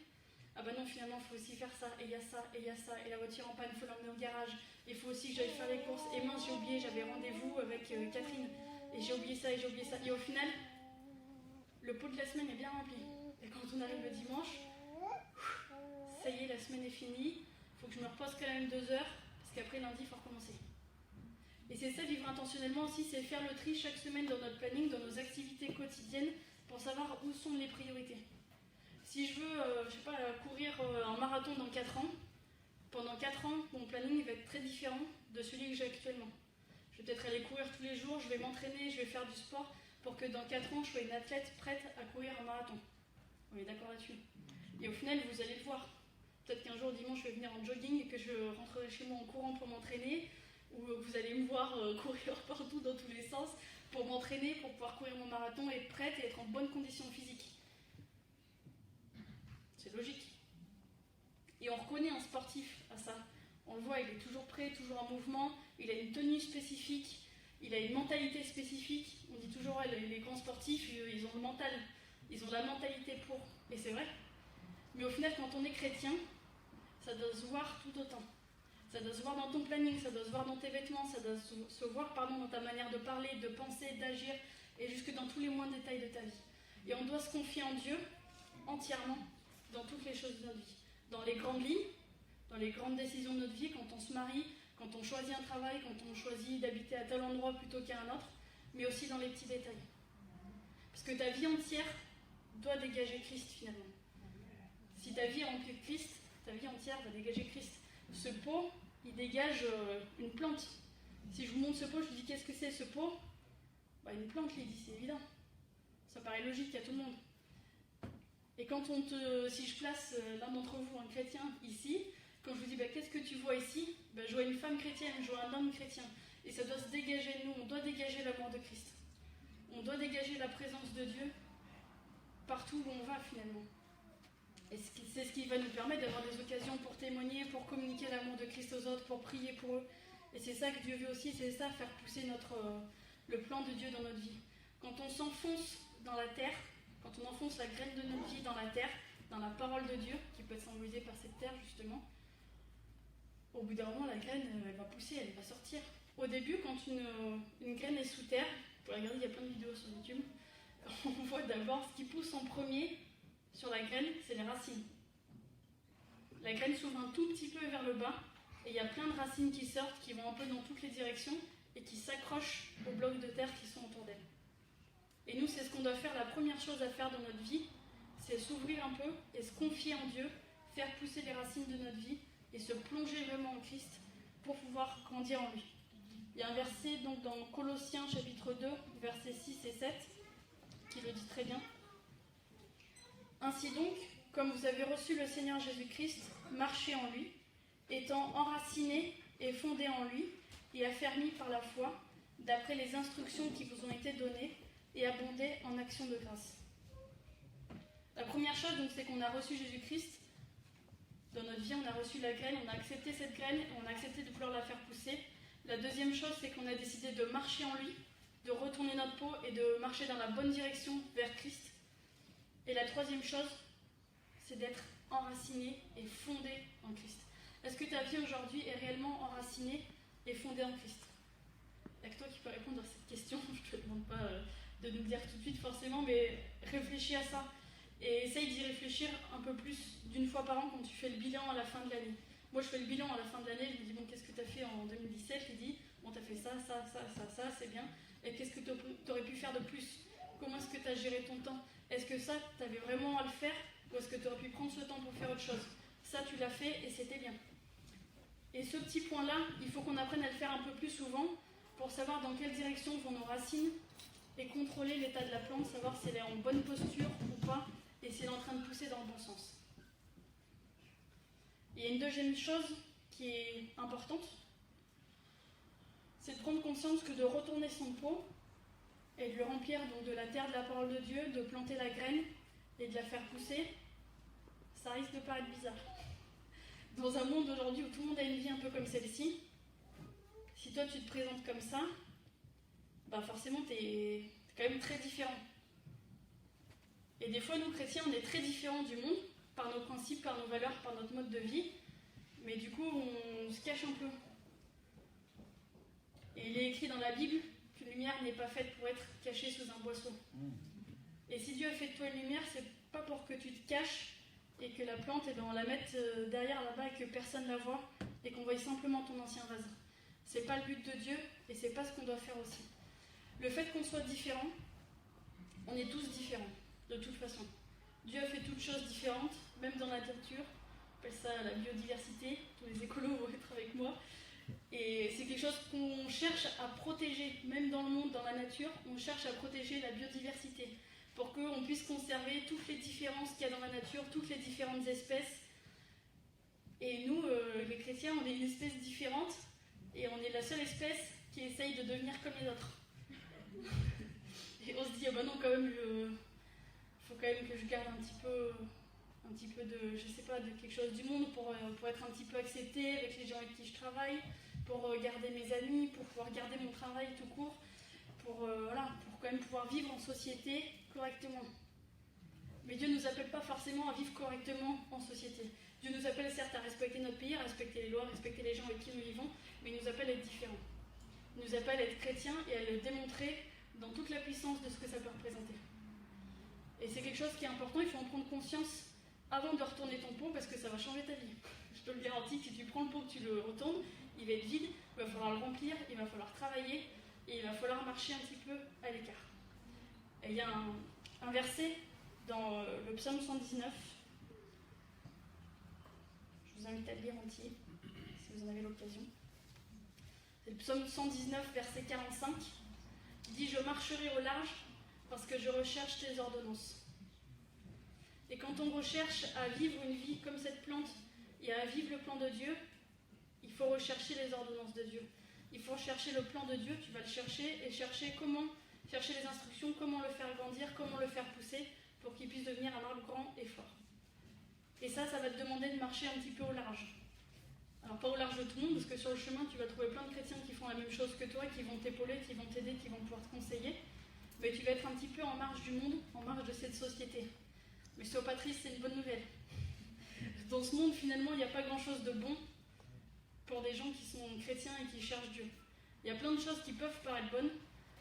ah bah non finalement il faut aussi faire ça, et il y a ça, et il y a ça, et la voiture en panne, il faut l'emmener au garage, il faut aussi que j'aille faire les courses, et mince j'ai oublié, j'avais rendez-vous avec Catherine, et j'ai oublié ça, et au final, le pot de la semaine est bien rempli. Et quand on arrive le dimanche, ça y est, la semaine est finie, il faut que je me repose quand même 2 heures, parce qu'après lundi il faut recommencer. Et c'est ça, vivre intentionnellement aussi, c'est faire le tri chaque semaine dans notre planning, dans nos activités quotidiennes, pour savoir où sont les priorités. Si je veux, courir un marathon dans 4 ans, pendant 4 ans, mon planning va être très différent de celui que j'ai actuellement. Je vais peut-être aller courir tous les jours, je vais m'entraîner, je vais faire du sport, pour que dans 4 ans, je sois une athlète prête à courir un marathon. On est d'accord là-dessus. Et au final, vous allez le voir. Peut-être qu'un jour, dimanche, je vais venir en jogging et que je rentrerai chez moi en courant pour m'entraîner, ou vous allez me voir courir partout dans tous les sens pour m'entraîner, pour pouvoir courir mon marathon, être prête et être en bonne condition physique. C'est logique. Et on reconnaît un sportif à ça. On le voit, il est toujours prêt, toujours en mouvement, il a une tenue spécifique, il a une mentalité spécifique. On dit toujours, ouais, les grands sportifs, ils ont le mental, ils ont la mentalité pour. Et c'est vrai. Mais au final, quand on est chrétien, ça doit se voir tout autant. Ça doit se voir dans ton planning, ça doit se voir dans tes vêtements, ça doit se voir dans ta manière de parler, de penser, d'agir, et jusque dans tous les moindres détails de ta vie. Et on doit se confier en Dieu entièrement dans toutes les choses de notre vie. Dans les grandes lignes, dans les grandes décisions de notre vie, quand on se marie, quand on choisit un travail, quand on choisit d'habiter à tel endroit plutôt qu'à un autre, mais aussi dans les petits détails. Parce que ta vie entière doit dégager Christ finalement. Si ta vie est remplie de Christ, ta vie entière va dégager Christ. Ce pot, il dégage une plante. Si je vous montre ce pot, je vous dis qu'est-ce que c'est ce pot ? Une plante, Lydie, c'est évident. Ça paraît logique à tout le monde. Et quand si je place l'un d'entre vous, un chrétien, ici, quand je vous dis qu'est-ce que tu vois ici ? Je vois une femme chrétienne, je vois un homme chrétien. Et ça doit se dégager de nous, on doit dégager l'amour de Christ. On doit dégager la présence de Dieu partout où on va finalement. Et c'est ce qui va nous permettre d'avoir des occasions pour témoigner, pour communiquer l'amour de Christ aux autres, pour prier pour eux. Et c'est ça que Dieu veut aussi, c'est ça, faire pousser le plan de Dieu dans notre vie. Quand on s'enfonce dans la terre, quand on enfonce la graine de notre vie dans la terre, dans la parole de Dieu, qui peut être symbolisée par cette terre justement, au bout d'un moment, la graine, elle va pousser, elle va sortir. Au début, quand une graine est sous terre, pour la regarder, il y a plein de vidéos sur YouTube, on voit d'abord ce qui pousse en premier sur la graine, c'est les racines. La graine s'ouvre un tout petit peu vers le bas, et il y a plein de racines qui sortent, qui vont un peu dans toutes les directions, et qui s'accrochent aux blocs de terre qui sont autour d'elle. Et nous, c'est ce qu'on doit faire, la première chose à faire dans notre vie, c'est s'ouvrir un peu et se confier en Dieu, faire pousser les racines de notre vie, et se plonger vraiment en Christ pour pouvoir grandir en lui. Il y a un verset donc dans Colossiens chapitre 2, versets 6 et 7, qui le dit très bien. Ainsi donc, comme vous avez reçu le Seigneur Jésus-Christ, marchez en lui, étant enracinés et fondés en lui, et affermis par la foi, d'après les instructions qui vous ont été données, et abondez en actions de grâce. La première chose, donc, c'est qu'on a reçu Jésus-Christ. Dans notre vie, on a reçu la graine, on a accepté cette graine, on a accepté de vouloir la faire pousser. La deuxième chose, c'est qu'on a décidé de marcher en lui, de retourner notre peau et de marcher dans la bonne direction vers Christ. Et la troisième chose, c'est d'être enraciné et fondé en Christ. Est-ce que ta vie aujourd'hui est réellement enracinée et fondée en Christ ? Il n'y a que toi qui peux répondre à cette question. Je ne te demande pas de nous le dire tout de suite forcément, mais réfléchis à ça. Et essaye d'y réfléchir un peu plus d'une fois par an quand tu fais le bilan à la fin de l'année. Moi, je fais le bilan à la fin de l'année, je me dis, bon, qu'est-ce que tu as fait en 2017 ? Je dis, bon, tu as fait ça, c'est bien. Et qu'est-ce que tu aurais pu faire de plus ? Comment est-ce que tu as géré ton temps ? Est-ce que ça, tu avais vraiment à le faire ? Ou est-ce que tu aurais pu prendre ce temps pour faire autre chose? Ça, tu l'as fait et c'était bien. Et ce petit point-là, il faut qu'on apprenne à le faire un peu plus souvent pour savoir dans quelle direction vont nos racines et contrôler l'état de la plante, savoir si elle est en bonne posture ou pas et si elle est en train de pousser dans le bon sens. Il y a une deuxième chose qui est importante, c'est de prendre conscience que de retourner son pot et de le remplir donc de la terre de la parole de Dieu, de planter la graine et de la faire pousser, ça risque de paraître bizarre. Dans un monde aujourd'hui où tout le monde a une vie un peu comme celle-ci, si toi tu te présentes comme ça, bah forcément t'es quand même très différent. Et des fois nous chrétiens on est très différents du monde, par nos principes, par nos valeurs, par notre mode de vie, mais du coup on se cache un peu. Et il est écrit dans la Bible qu'une lumière n'est pas faite pour être cachée sous un boisseau. Et si Dieu a fait de toi une lumière, c'est pas pour que tu te caches et que la plante, on la mette derrière là-bas et que personne la voit et qu'on voie simplement ton ancien vase. C'est pas le but de Dieu et c'est pas ce qu'on doit faire aussi. Le fait qu'on soit différent, on est tous différents, de toute façon. Dieu a fait toutes choses différentes, même dans la nature. On appelle ça la biodiversité. Tous les écolos vont être avec moi. Et c'est quelque chose qu'on cherche à protéger, même dans le monde, dans la nature, on cherche à protéger la biodiversité pour qu'on puisse conserver toutes les différences qu'il y a dans la nature, toutes les différentes espèces. Et nous, les chrétiens, on est une espèce différente et on est la seule espèce qui essaye de devenir comme les autres. Et on se dit, ah ben non, quand même, faut quand même que je garde un petit peu de, je sais pas, de quelque chose du monde pour être un petit peu accepté avec les gens avec qui je travaille, pour garder mes amis, pour pouvoir garder mon travail tout court, pour quand même pouvoir vivre en société correctement. Mais Dieu ne nous appelle pas forcément à vivre correctement en société. Dieu nous appelle certes à respecter notre pays, à respecter les lois, à respecter les gens avec qui nous vivons, mais il nous appelle à être différents. Il nous appelle à être chrétiens et à le démontrer dans toute la puissance de ce que ça peut représenter. Et c'est quelque chose qui est important, il faut en prendre conscience avant de retourner ton pot parce que ça va changer ta vie. Je te le garantis, si tu prends le pot, que tu le retournes, il va être vide, il va falloir le remplir, il va falloir travailler et il va falloir marcher un petit peu à l'écart. Et il y a un verset dans le psaume 119, je vous invite à le lire entier si vous en avez l'occasion. C'est le psaume 119, verset 45, qui dit « Je marcherai au large parce que je recherche tes ordonnances ». Et quand on recherche à vivre une vie comme cette plante et à vivre le plan de Dieu, il faut rechercher les ordonnances de Dieu. Il faut chercher le plan de Dieu, tu vas le chercher et chercher les instructions, comment le faire grandir, comment le faire pousser pour qu'il puisse devenir un arbre grand et fort. Et ça va te demander de marcher un petit peu au large. Alors pas au large de tout le monde, parce que sur le chemin, tu vas trouver plein de chrétiens qui font la même chose que toi, qui vont t'épauler, qui vont t'aider, qui vont pouvoir te conseiller. Mais tu vas être un petit peu en marge du monde, en marge de cette société. Mais sur Patrice, c'est une bonne nouvelle. Dans ce monde, finalement, il n'y a pas grand-chose de bon pour des gens qui sont chrétiens et qui cherchent Dieu. Il y a plein de choses qui peuvent paraître bonnes.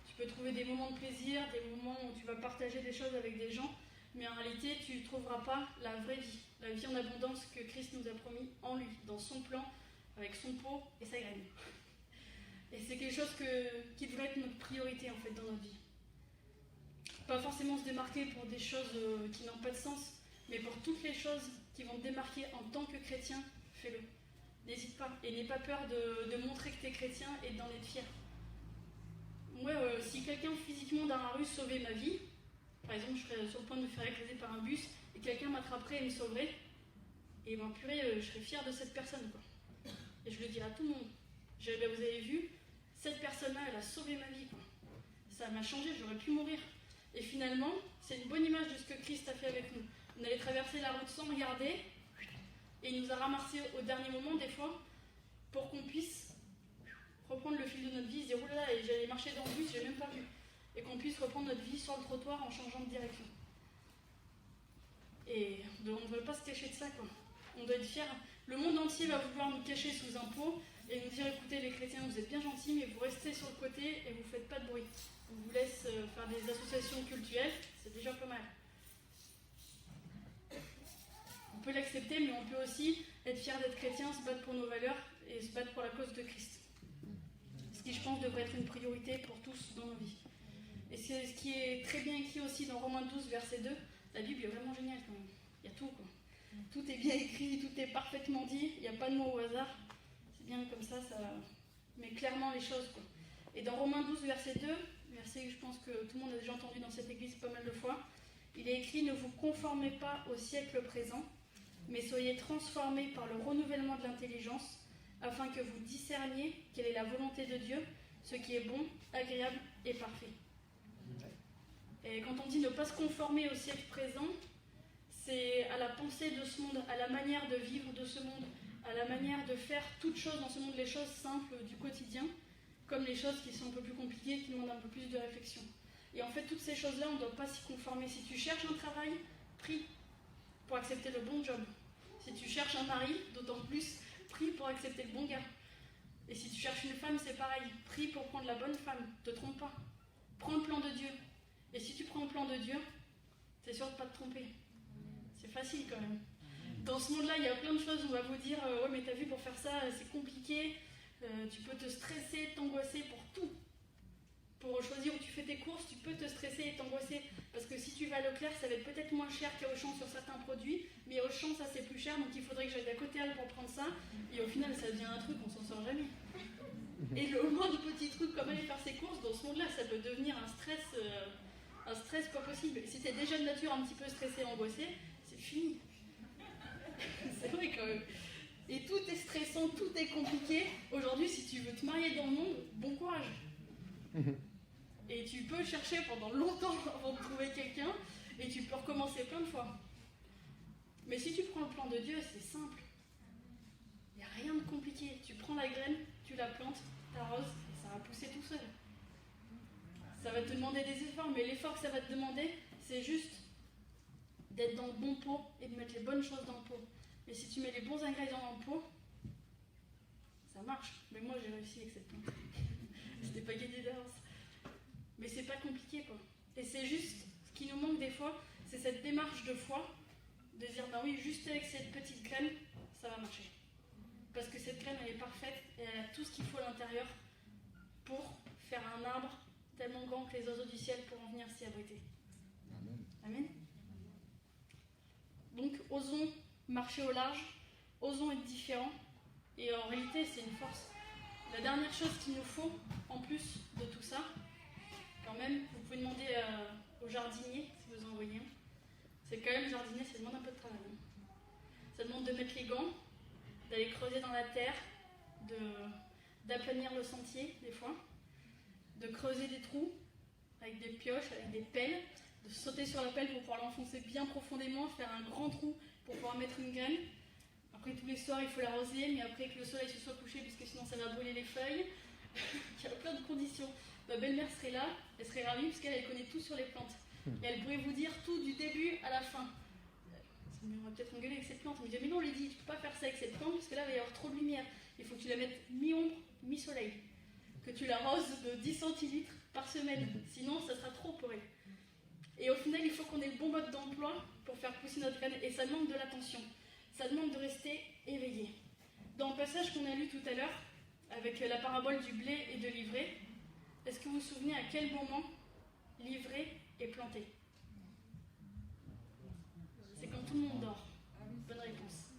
Tu peux trouver des moments de plaisir, des moments où tu vas partager des choses avec des gens, mais en réalité, tu ne trouveras pas la vraie vie, la vie en abondance que Christ nous a promis en lui, dans son plan, avec son pot et sa graine. Et c'est quelque chose qui devrait être notre priorité en fait dans notre vie. Pas forcément se démarquer pour des choses qui n'ont pas de sens, mais pour toutes les choses qui vont te démarquer en tant que chrétien, fais-le. N'hésite pas et n'aie pas peur de montrer que tu es chrétien et d'en être fier. Moi, si quelqu'un physiquement dans la rue sauvait ma vie, par exemple, je serais sur le point de me faire écraser par un bus et quelqu'un m'attraperait et me sauverait, et ben purée, je serais fière de cette personne, quoi. Et je le dirais à tout le monde. Vous avez vu, cette personne-là, elle a sauvé ma vie, quoi. Ça m'a changé, j'aurais pu mourir. Et finalement, c'est une bonne image de ce que Christ a fait avec nous. On allait traverser la route sans regarder, et il nous a ramassés au dernier moment, des fois, pour qu'on puisse reprendre le fil de notre vie, se dire « Oulala, et j'allais marcher dans le bus, j'ai même pas vu ». Et qu'on puisse reprendre notre vie sur le trottoir en changeant de direction. Et on ne veut pas se cacher de ça, quoi. On doit être fiers. Le monde entier va vouloir nous cacher sous un pot et nous dire « Écoutez, les chrétiens, vous êtes bien gentils, mais vous restez sur le côté et vous ne faites pas de bruit. On vous laisse faire des associations cultuelles, c'est déjà pas mal. » On peut l'accepter, mais on peut aussi être fier d'être chrétien, se battre pour nos valeurs et se battre pour la cause de Christ. Ce qui, je pense, devrait être une priorité pour tous dans nos vies. Et c'est ce qui est très bien écrit aussi dans Romains 12, verset 2. La Bible est vraiment géniale quand même. Il y a tout, quoi. Tout est bien écrit, tout est parfaitement dit, il n'y a pas de mots au hasard. C'est bien comme ça met clairement les choses, quoi. Et dans Romains 12, verset 2, verset que je pense que tout le monde a déjà entendu dans cette église pas mal de fois, il est écrit « Ne vous conformez pas au siècle présent, mais soyez transformés par le renouvellement de l'intelligence, afin que vous discerniez quelle est la volonté de Dieu, ce qui est bon, agréable et parfait. » Et quand on dit ne pas se conformer au siècle présent, c'est à la pensée de ce monde, à la manière de vivre de ce monde, à la manière de faire toutes choses dans ce monde, les choses simples du quotidien, comme les choses qui sont un peu plus compliquées, qui demandent un peu plus de réflexion. Et en fait, toutes ces choses-là, on ne doit pas s'y conformer. Si tu cherches un travail, prie pour accepter le bon job. Si tu cherches un mari, d'autant plus, prie pour accepter le bon gars. Et si tu cherches une femme, c'est pareil. Prie pour prendre la bonne femme. Ne te trompe pas. Prends le plan de Dieu. Et si tu prends le plan de Dieu, c'est sûr de ne pas te tromper. C'est facile quand même. Dans ce monde-là, il y a plein de choses où on va vous dire ouais, mais t'as vu, pour faire ça, c'est compliqué. Tu peux te stresser, t'angoisser pour tout. Pour choisir où tu fais tes courses, tu peux te stresser et t'angoisser. Parce que si tu vas à Leclerc, ça va être peut-être moins cher qu'à Auchan sur certains produits, mais à Auchan, ça c'est plus cher, donc il faudrait que j'aille à côté pour prendre ça. Et au final, ça devient un truc, on s'en sort jamais. Et le moindre petit truc comme aller faire ses courses, dans ce monde-là, ça peut devenir un stress pas possible. Et si t'es déjà de nature un petit peu stressé, angoissé, c'est fini. C'est vrai quand même. Et tout est stressant, tout est compliqué. Aujourd'hui, si tu veux te marier dans le monde, bon courage. Et tu peux chercher pendant longtemps avant de trouver quelqu'un, et tu peux recommencer plein de fois. Mais si tu prends le plan de Dieu, c'est simple. Il n'y a rien de compliqué. Tu prends la graine, tu la plantes, t'arroses, et ça va pousser tout seul. Ça va te demander des efforts, mais l'effort que ça va te demander, c'est juste d'être dans le bon pot et de mettre les bonnes choses dans le pot. Mais si tu mets les bons ingrédients dans le pot, ça marche. Mais moi, j'ai réussi avec cette plante. C'était pas gagné d'avance. Mais c'est pas compliqué, quoi. Et c'est juste, ce qui nous manque des fois, c'est cette démarche de foi, de dire, bah oui, juste avec cette petite graine, ça va marcher. Parce que cette graine, elle est parfaite, et elle a tout ce qu'il faut à l'intérieur pour faire un arbre tellement grand que les oiseaux du ciel pourront venir s'y abriter. Amen. Amen. Donc, osons marcher au large, osons être différents, et en réalité, c'est une force. La dernière chose qu'il nous faut, en plus de tout ça, quand même, vous pouvez demander au jardinier, si vous en voyez un, c'est quand même, le jardinier, ça demande un peu de travail. Ça demande de mettre les gants, d'aller creuser dans la terre, d'aplanir le sentier, des fois, de creuser des trous avec des pioches, avec des pelles, de sauter sur la pelle pour pouvoir l'enfoncer bien profondément, faire un grand trou pour pouvoir mettre une graine. Après, tous les soirs, il faut l'arroser, mais après que le soleil se soit couché, puisque sinon ça va brûler les feuilles. Il y a plein de conditions. Ma belle-mère serait là, elle serait ravie, parce qu'elle connaît tout sur les plantes. Et elle pourrait vous dire tout du début à la fin. On va peut-être engueuler avec cette plante. On me dit, mais non, Lydie, tu ne peux pas faire ça avec cette plante, parce que là, il va y avoir trop de lumière. Il faut que tu la mettes mi-ombre, mi-soleil. Que tu l'arroses de 10 centilitres par semaine. Sinon, ça sera trop pour elle. Et au final, il faut qu'on ait le bon mode d'emploi pour faire pousser notre graine. Et ça demande de l'attention. Ça demande de rester éveillé. Dans le passage qu'on a lu tout à l'heure, avec la parabole du blé et de l'ivraie, est-ce que vous vous souvenez à quel moment l'ivraie est plantée? C'est quand tout le monde dort. Bonne réponse.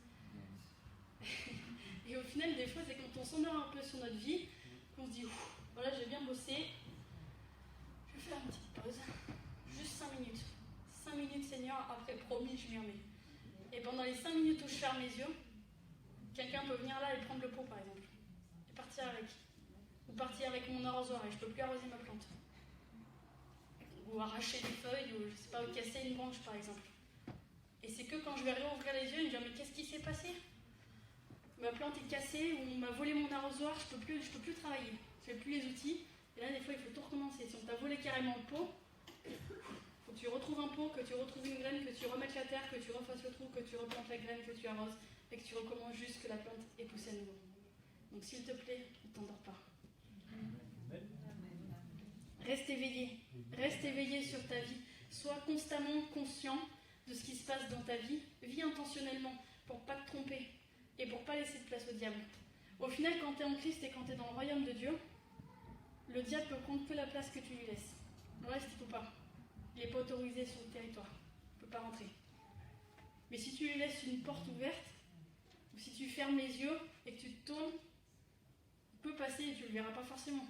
Et au final, des fois, c'est quand on s'endort un peu sur notre vie, qu'on se dit, voilà, j'ai bien bossé, je vais faire une petite pause, juste 5 minutes. 5 minutes, Seigneur, après, promis, je m'y remets. Et pendant les 5 minutes où je ferme les yeux, quelqu'un peut venir là et prendre le pot, par exemple, et partir avec. Ou partir avec mon arrosoir et je ne peux plus arroser ma plante. Ou arracher des feuilles, ou je sais pas, ou casser une branche, par exemple. Et c'est que quand je vais réouvrir les yeux et me dire, mais qu'est-ce qui s'est passé? Ma plante est cassée, ou on m'a volé mon arrosoir, je peux plus travailler. Je n'ai plus les outils. Et là, des fois, il faut tout recommencer. Si on t'a volé carrément le pot, faut que tu retrouves un pot, que tu retrouves une graine, que tu remettes la terre, que tu refasses le trou, que tu replantes la graine, que tu arroses, et que tu recommences jusque la plante ait poussé à nouveau. Donc s'il te plaît, ne t'endors pas. Reste éveillé sur ta vie. Sois constamment conscient de ce qui se passe dans ta vie. Vis intentionnellement pour ne pas te tromper et pour ne pas laisser de place au diable. Au final, quand tu es en Christ et quand tu es dans le royaume de Dieu, le diable peut prendre que la place que tu lui laisses. Le reste, il ne peut pas. Il n'est pas autorisé sur le territoire. Il ne peut pas rentrer. Mais si tu lui laisses une porte ouverte, ou si tu fermes les yeux et que tu te tournes, il peut passer et tu ne le verras pas forcément.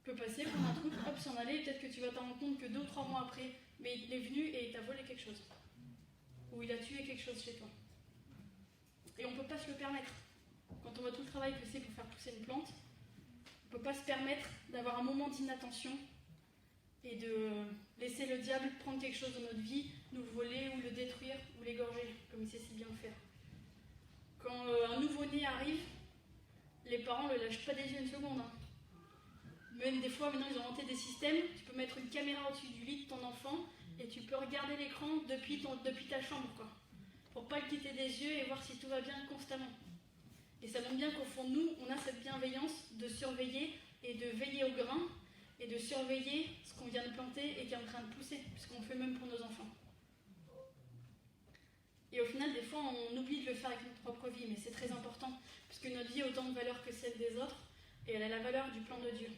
Il peut passer comme un truc, hop, s'en aller, et peut-être que tu vas t'en rendre compte que 2 ou 3 mois après, mais il est venu et il t'a volé quelque chose. Ou il a tué quelque chose chez toi. Et on ne peut pas se le permettre. Quand on voit tout le travail que c'est pour faire pousser une plante, on ne peut pas se permettre d'avoir un moment d'inattention et de laisser le diable prendre quelque chose dans notre vie, nous le voler ou le détruire ou l'égorger, comme il sait si bien le faire. Quand un nouveau-né arrive, les parents ne le lâchent pas des yeux une seconde. Hein. Même des fois, maintenant, ils ont inventé des systèmes. Tu peux mettre une caméra au-dessus du lit de ton enfant et tu peux regarder l'écran depuis ta chambre, quoi, pour pas le quitter des yeux et voir si tout va bien constamment. Et ça montre bien qu'au fond de nous, on a cette bienveillance de surveiller et de veiller au grain et de surveiller ce qu'on vient de planter et qui est en train de pousser, puisqu'on le fait même pour nos enfants. Et au final, des fois, on oublie de le faire avec notre propre vie, mais c'est très important, puisque notre vie a autant de valeur que celle des autres, et elle a la valeur du plan de Dieu.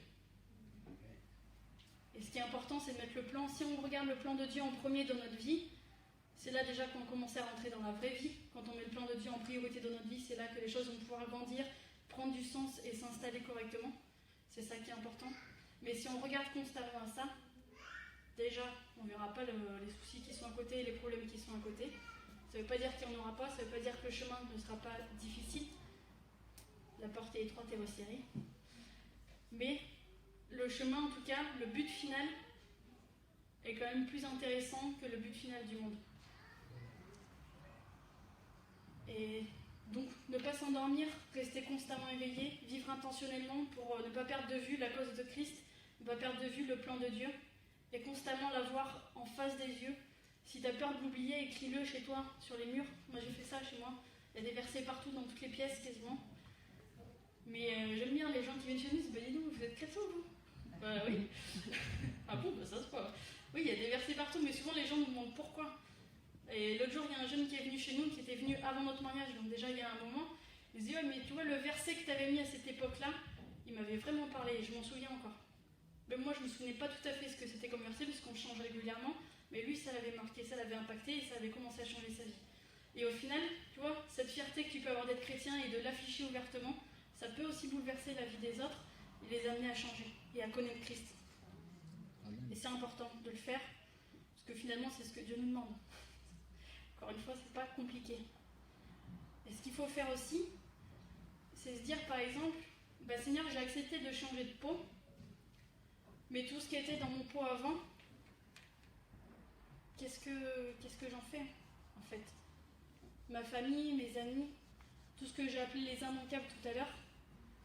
Et ce qui est important, c'est de mettre le plan. Si on regarde le plan de Dieu en premier dans notre vie, c'est là déjà qu'on commence à rentrer dans la vraie vie. Quand on met le plan de Dieu en priorité dans notre vie, c'est là que les choses vont pouvoir grandir, prendre du sens et s'installer correctement. C'est ça qui est important. Mais si on regarde constamment à ça, déjà, on ne verra pas les soucis qui sont à côté et les problèmes qui sont à côté. Ça ne veut pas dire qu'il n'y en aura pas, ça ne veut pas dire que le chemin ne sera pas difficile. La porte est étroite et resserrée. Mais le chemin, en tout cas, le but final, est quand même plus intéressant que le but final du monde. Et donc, ne pas s'endormir, rester constamment éveillé, vivre intentionnellement pour ne pas perdre de vue la cause de Christ, ne pas perdre de vue le plan de Dieu, et constamment l'avoir en face des yeux. Si tu as peur de l'oublier, écris-le chez toi, sur les murs. Moi, j'ai fait ça chez moi. Il y a des versets partout, dans toutes les pièces, quasiment. Mais j'aime bien les gens qui viennent chez nous, ils disent, dis donc, vous êtes chrétien, vous ? Oui. Ah bon, ça se voit. Oui, il y a des versets partout, mais souvent les gens nous demandent pourquoi. Et l'autre jour, il y a un jeune qui est venu chez nous, qui était venu avant notre mariage, donc déjà il y a un moment. Il se dit, ouais, mais tu vois, le verset que tu avais mis à cette époque-là, il m'avait vraiment parlé, et je m'en souviens encore. Mais moi, je ne me souvenais pas tout à fait ce que c'était comme verset, parce qu'on change régulièrement, mais lui, ça l'avait marqué, ça l'avait impacté, et ça avait commencé à changer sa vie. Et au final, tu vois, cette fierté que tu peux avoir d'être chrétien et de l'afficher ouvertement, ça peut aussi bouleverser la vie des autres et les amener à changer et à connaître Christ. Et c'est important de le faire, parce que finalement, c'est ce que Dieu nous demande. Encore une fois, c'est pas compliqué. Et ce qu'il faut faire aussi, c'est se dire par exemple, Seigneur, j'ai accepté de changer de peau, mais tout ce qui était dans mon pot avant, qu'est-ce que j'en fais en fait? Ma famille, mes amis, tout ce que j'ai appelé les immanquables tout à l'heure,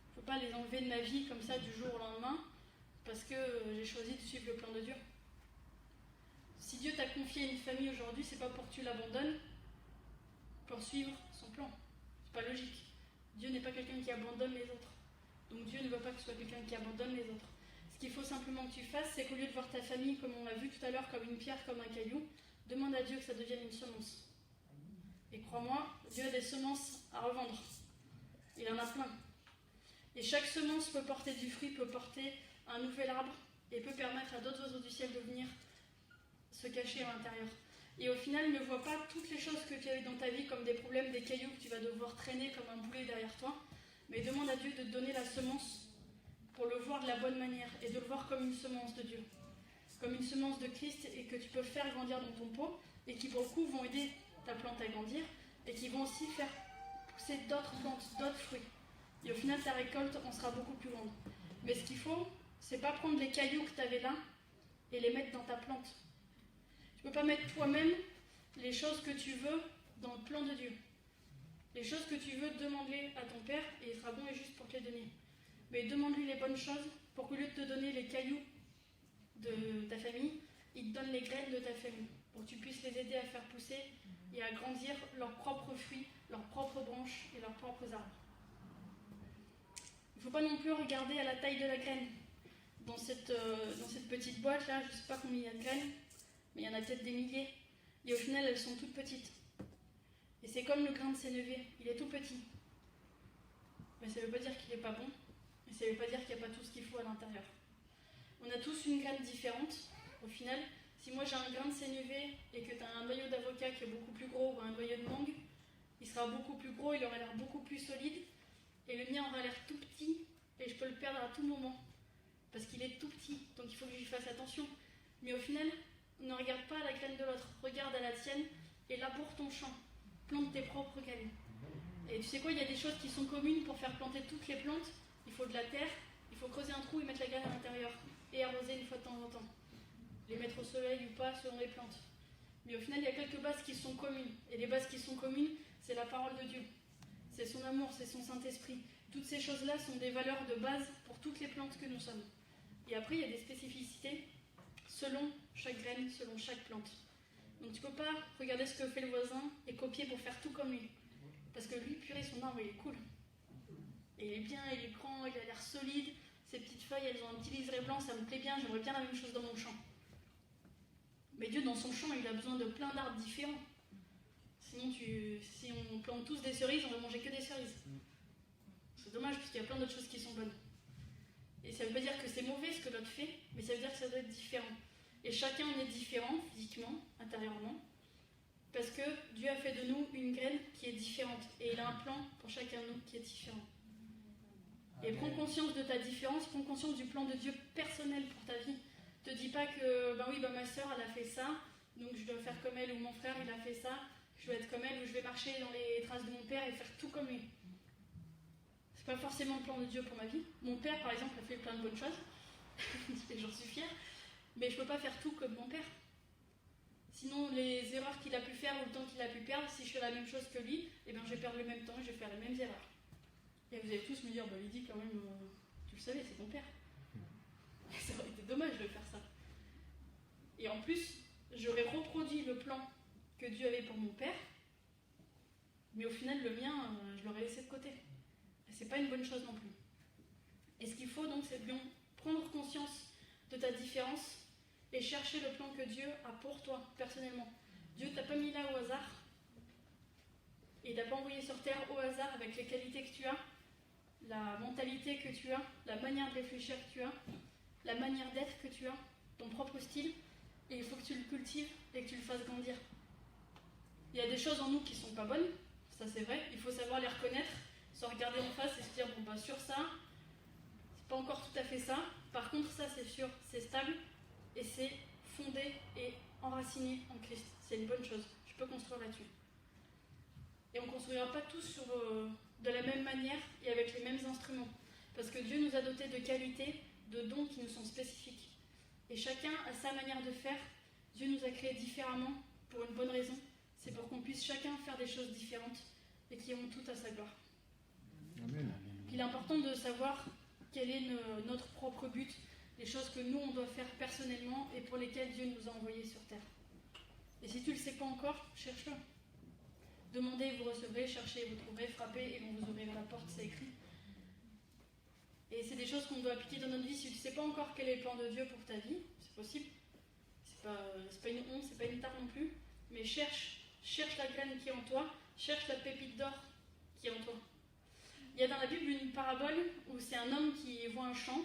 je ne peux pas les enlever de ma vie comme ça du jour au lendemain, parce que j'ai choisi de suivre le plan de Dieu. Si Dieu t'a confié une famille aujourd'hui, c'est pas pour que tu l'abandonnes, pour suivre son plan. C'est pas logique. Dieu n'est pas quelqu'un qui abandonne les autres. Donc Dieu ne veut pas que tu sois quelqu'un qui abandonne les autres. Ce qu'il faut simplement que tu fasses, c'est qu'au lieu de voir ta famille, comme on l'a vu tout à l'heure, comme une pierre, comme un caillou, demande à Dieu que ça devienne une semence. Et crois-moi, Dieu a des semences à revendre. Il en a plein. Et chaque semence peut porter du fruit, peut porter un nouvel arbre, et peut permettre à d'autres oiseaux du ciel de venir se cacher à l'intérieur. Et au final, ne vois pas toutes les choses que tu as eues dans ta vie comme des problèmes, des cailloux que tu vas devoir traîner comme un boulet derrière toi, mais demande à Dieu de te donner la semence pour le voir de la bonne manière et de le voir comme une semence de Dieu, comme une semence de Christ, et que tu peux faire grandir dans ton pot, et qui pour le coup vont aider ta plante à grandir, et qui vont aussi faire pousser d'autres plantes, d'autres fruits. Et au final, ta récolte en sera beaucoup plus grande. Mais ce qu'il faut, c'est pas prendre les cailloux que tu avais là et les mettre dans ta plante. Tu ne peux pas mettre toi-même les choses que tu veux dans le plan de Dieu. Les choses que tu veux, demande-les à ton Père, et il sera bon et juste pour te les donner. Mais demande-lui les bonnes choses, pour qu'au lieu de te donner les cailloux de ta famille, il te donne les graines de ta famille, pour que tu puisses les aider à faire pousser et à grandir leurs propres fruits, leurs propres branches et leurs propres arbres. Il ne faut pas non plus regarder à la taille de la graine. Dans cette petite boîte là, je ne sais pas combien il y a de graines, mais il y en a peut-être des milliers. Et au final, elles sont toutes petites. Et c'est comme le grain de sénévé, il est tout petit. Mais ça ne veut pas dire qu'il n'est pas bon, et ça ne veut pas dire qu'il n'y a pas tout ce qu'il faut à l'intérieur. On a tous une graine différente. Au final, Si moi j'ai un grain de sénévé et que tu as un noyau d'avocat qui est beaucoup plus gros ou un noyau de mangue, il sera beaucoup plus gros, il aura l'air beaucoup plus solide, et le mien aura l'air tout petit, et je peux le perdre à tout moment, parce qu'il est tout petit, donc il faut que j'y fasse attention. Mais au final, ne regarde pas la graine de l'autre, regarde à la tienne, et laboure ton champ, plante tes propres graines. Et tu sais quoi, il y a des choses qui sont communes pour faire planter toutes les plantes. Il faut de la terre, il faut creuser un trou et mettre la graine à l'intérieur, et arroser une fois de temps en temps. Les mettre au soleil ou pas selon les plantes. Mais au final, il y a quelques bases qui sont communes. Et les bases qui sont communes, c'est la parole de Dieu. C'est son amour, c'est son Saint-Esprit. Toutes ces choses-là sont des valeurs de base pour toutes les plantes que nous sommes. Et après, il y a des spécificités selon chaque graine, selon chaque plante. Donc tu ne peux pas regarder ce que fait le voisin et copier pour faire tout comme lui. Parce que lui, purée, son arbre, il est cool. Et il est bien, il est grand, il a l'air solide. Ses petites feuilles, elles ont un petit liseré blanc, ça me plaît bien, j'aimerais bien la même chose dans mon champ. Mais Dieu, dans son champ, il a besoin de plein d'arbres différents. Sinon, si on plante tous des cerises, on va manger que des cerises. C'est dommage, parce qu'il y a plein d'autres choses qui sont bonnes. Et ça ne veut pas dire que c'est mauvais ce que l'autre fait, mais ça veut dire que ça doit être différent. Et chacun en est différent, physiquement, intérieurement, parce que Dieu a fait de nous une graine qui est différente. Et il a un plan pour chacun de nous qui est différent. Et prends conscience de ta différence, prends conscience du plan de Dieu personnel pour ta vie. Ne te dis pas que, ma soeur, elle a fait ça, donc je dois faire comme elle, ou mon frère, il a fait ça, je dois être comme elle, ou je vais marcher dans les traces de mon père et faire tout comme lui. C'est pas forcément le plan de Dieu pour ma vie. Mon père, par exemple, a fait plein de bonnes choses, et j'en suis fière, mais je peux pas faire tout comme mon père. Sinon, les erreurs qu'il a pu faire ou le temps qu'il a pu perdre, si je fais la même chose que lui, je vais perdre le même temps et je vais faire les mêmes erreurs. Et vous allez tous me dire, Lydie, quand même, tu le savais, c'est ton père. Ça aurait été dommage de faire ça. Et en plus, j'aurais reproduit le plan que Dieu avait pour mon père, mais au final, le mien, je l'aurais laissé de côté. Et c'est pas une bonne chose non plus. Et ce qu'il faut donc, c'est bien prendre conscience de ta différence et chercher le plan que Dieu a pour toi, personnellement. Dieu t'a pas mis là au hasard, et il t'a pas envoyé sur terre au hasard avec les qualités que tu as, la mentalité que tu as, la manière de réfléchir que tu as, la manière d'être que tu as, ton propre style, et il faut que tu le cultives et que tu le fasses grandir. Il y a des choses en nous qui sont pas bonnes, ça c'est vrai, il faut savoir les reconnaître, se regarder en face et se dire, sur ça, c'est pas encore tout à fait ça, par contre ça c'est sûr, c'est stable, et c'est fondé et enraciné en Christ, c'est une bonne chose, je peux construire là-dessus. Et on ne construira pas tous de la même manière et avec les mêmes instruments, parce que Dieu nous a dotés de qualités, de dons qui nous sont spécifiques. Et chacun a sa manière de faire. Dieu nous a créés différemment pour une bonne raison. C'est pour qu'on puisse chacun faire des choses différentes et qui ont tout à sa gloire. Amen. Il est important de savoir quel est notre propre but, les choses que nous, on doit faire personnellement et pour lesquelles Dieu nous a envoyés sur terre. Et si tu ne le sais pas encore, cherche-le. Demandez, vous recevrez, cherchez, vous trouverez, frappez et on vous ouvrirez la porte, c'est écrit. Et c'est des choses qu'on doit appliquer dans notre vie. Si tu ne sais pas encore quel est le plan de Dieu pour ta vie, c'est possible. C'est pas une honte, c'est pas une tare non plus. Mais cherche la graine qui est en toi, cherche la pépite d'or qui est en toi. Il y a dans la Bible une parabole où c'est un homme qui voit un champ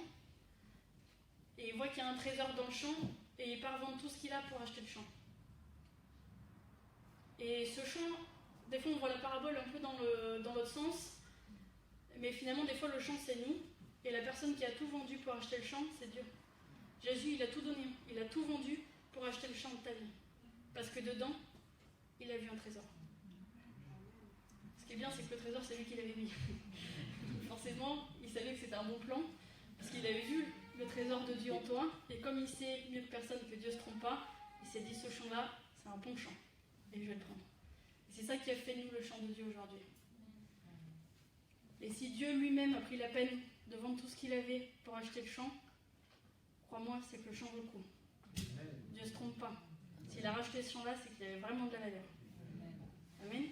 et il voit qu'il y a un trésor dans le champ et il part vendre tout ce qu'il a pour acheter le champ. Et ce champ, des fois on voit la parabole un peu dans l'autre sens, mais finalement des fois le champ c'est nous. Et la personne qui a tout vendu pour acheter le champ, c'est Dieu. Jésus, il a tout donné. Il a tout vendu pour acheter le champ de ta vie. Parce que dedans, il a vu un trésor. Ce qui est bien, c'est que le trésor, c'est lui qui l'avait mis. Forcément, il savait que c'était un bon plan, parce qu'il avait vu le trésor de Dieu en toi. Et comme il sait mieux que personne que Dieu ne se trompe pas, il s'est dit, ce champ-là, c'est un bon champ. Et je vais le prendre. Et c'est ça qui a fait de nous le champ de Dieu aujourd'hui. Et si Dieu lui-même a pris la peine de vendre tout ce qu'il avait pour acheter le champ, crois-moi, c'est que le champ vaut le coup. Dieu ne se trompe pas. S'il a racheté ce champ-là, c'est qu'il avait vraiment de la valeur. Amen.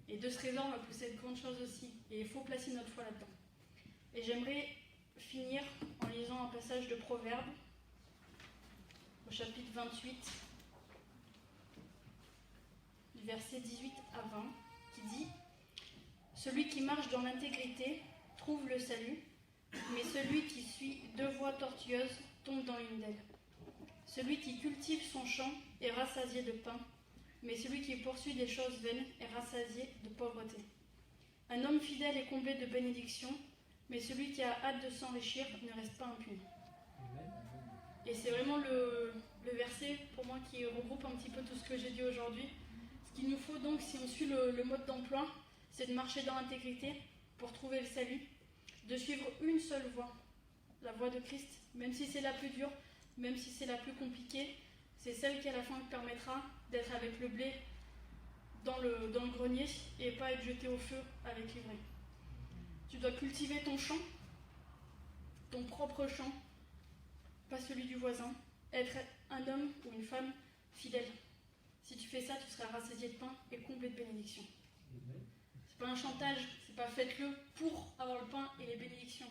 Et de ce trésor, on va pousser de grandes choses aussi. Et il faut placer notre foi là-dedans. Et j'aimerais finir en lisant un passage de Proverbes, au chapitre 28, du verset 18 à 20, qui dit « Celui qui marche dans l'intégrité trouve le salut, mais celui qui suit deux voies tortueuses tombe dans l'une d'elles. Celui qui cultive son champ est rassasié de pain, mais celui qui poursuit des choses vaines est rassasié de pauvreté. Un homme fidèle est comblé de bénédictions, mais celui qui a hâte de s'enrichir ne reste pas impuni. Et c'est vraiment le verset, pour moi, qui regroupe un petit peu tout ce que j'ai dit aujourd'hui. Ce qu'il nous faut donc, si on suit le mode d'emploi, c'est de marcher dans l'intégrité pour trouver le salut, de suivre une seule voie, la voie de Christ, même si c'est la plus dure, même si c'est la plus compliquée, c'est celle qui à la fin te permettra d'être avec le blé dans le grenier et pas être jeté au feu avec l'ivraie. Tu dois cultiver ton champ, ton propre champ, pas celui du voisin, être un homme ou une femme fidèle. Si tu fais ça, tu seras rassasié de pain et comblé de bénédictions. C'est pas un chantage, c'est pas faites-le pour avoir le pain et les bénédictions.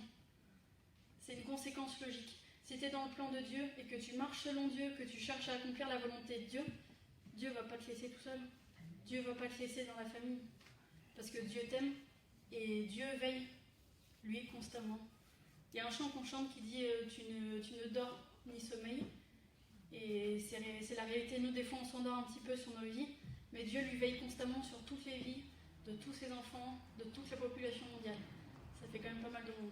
C'est une conséquence logique. Si tu es dans le plan de Dieu et que tu marches selon Dieu, que tu cherches à accomplir la volonté de Dieu, Dieu ne va pas te laisser tout seul. Dieu ne va pas te laisser dans la famille. Parce que Dieu t'aime et Dieu veille, lui, constamment. Il y a un chant qu'on chante qui dit tu ne dors ni sommeil. Et c'est la réalité. Nous, des fois, on s'endort un petit peu sur nos vies, mais Dieu lui veille constamment sur toutes les vies de tous ses enfants, de toute la population mondiale. Ça fait quand même pas mal de monde.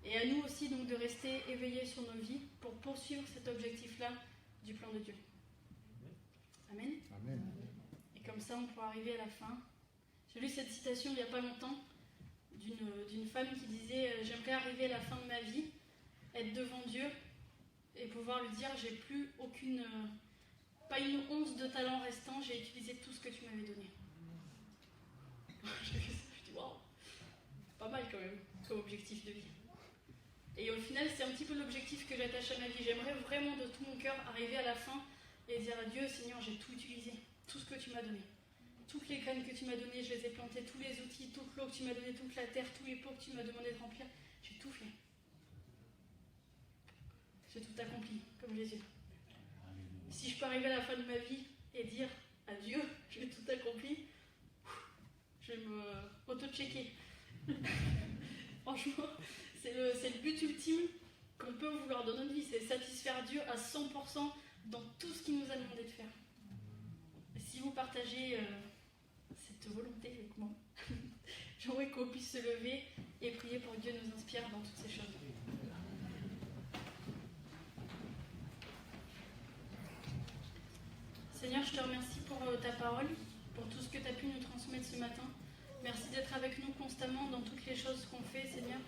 Et à nous aussi donc de rester éveillés sur nos vies pour poursuivre cet objectif-là du plan de Dieu. Amen. Amen. Et comme ça, on pourra arriver à la fin. J'ai lu cette citation il n'y a pas longtemps d'une femme qui disait « J'aimerais arriver à la fin de ma vie, être devant Dieu et pouvoir lui dire j'ai plus aucune, pas une once de talent restant, j'ai utilisé tout ce que tu m'avais donné. » J'ai vu ça, je dis waouh, pas mal quand même comme objectif de vie. Et au final, c'est un petit peu l'objectif que j'attache à ma vie. J'aimerais vraiment de tout mon cœur arriver à la fin et dire à Dieu, Seigneur, j'ai tout utilisé, tout ce que tu m'as donné. Toutes les graines que tu m'as données, je les ai plantées, tous les outils, toute l'eau que tu m'as donnée, toute la terre, tous les pots que tu m'as demandé de remplir, j'ai tout fait. J'ai tout accompli, comme Jésus. Si je peux arriver à la fin de ma vie et dire à Dieu, j'ai tout accompli, je vais me auto-checker. Franchement, c'est le but ultime qu'on peut vouloir dans notre vie, c'est satisfaire Dieu à 100% dans tout ce qu'il nous a demandé de faire. Et si vous partagez cette volonté avec moi, j'aimerais qu'on puisse se lever et prier pour que Dieu nous inspire dans toutes ces choses. Seigneur, je te remercie pour ta parole, pour tout ce que tu as pu nous transmettre ce matin. Merci d'être avec nous constamment dans toutes les choses qu'on fait, Seigneur.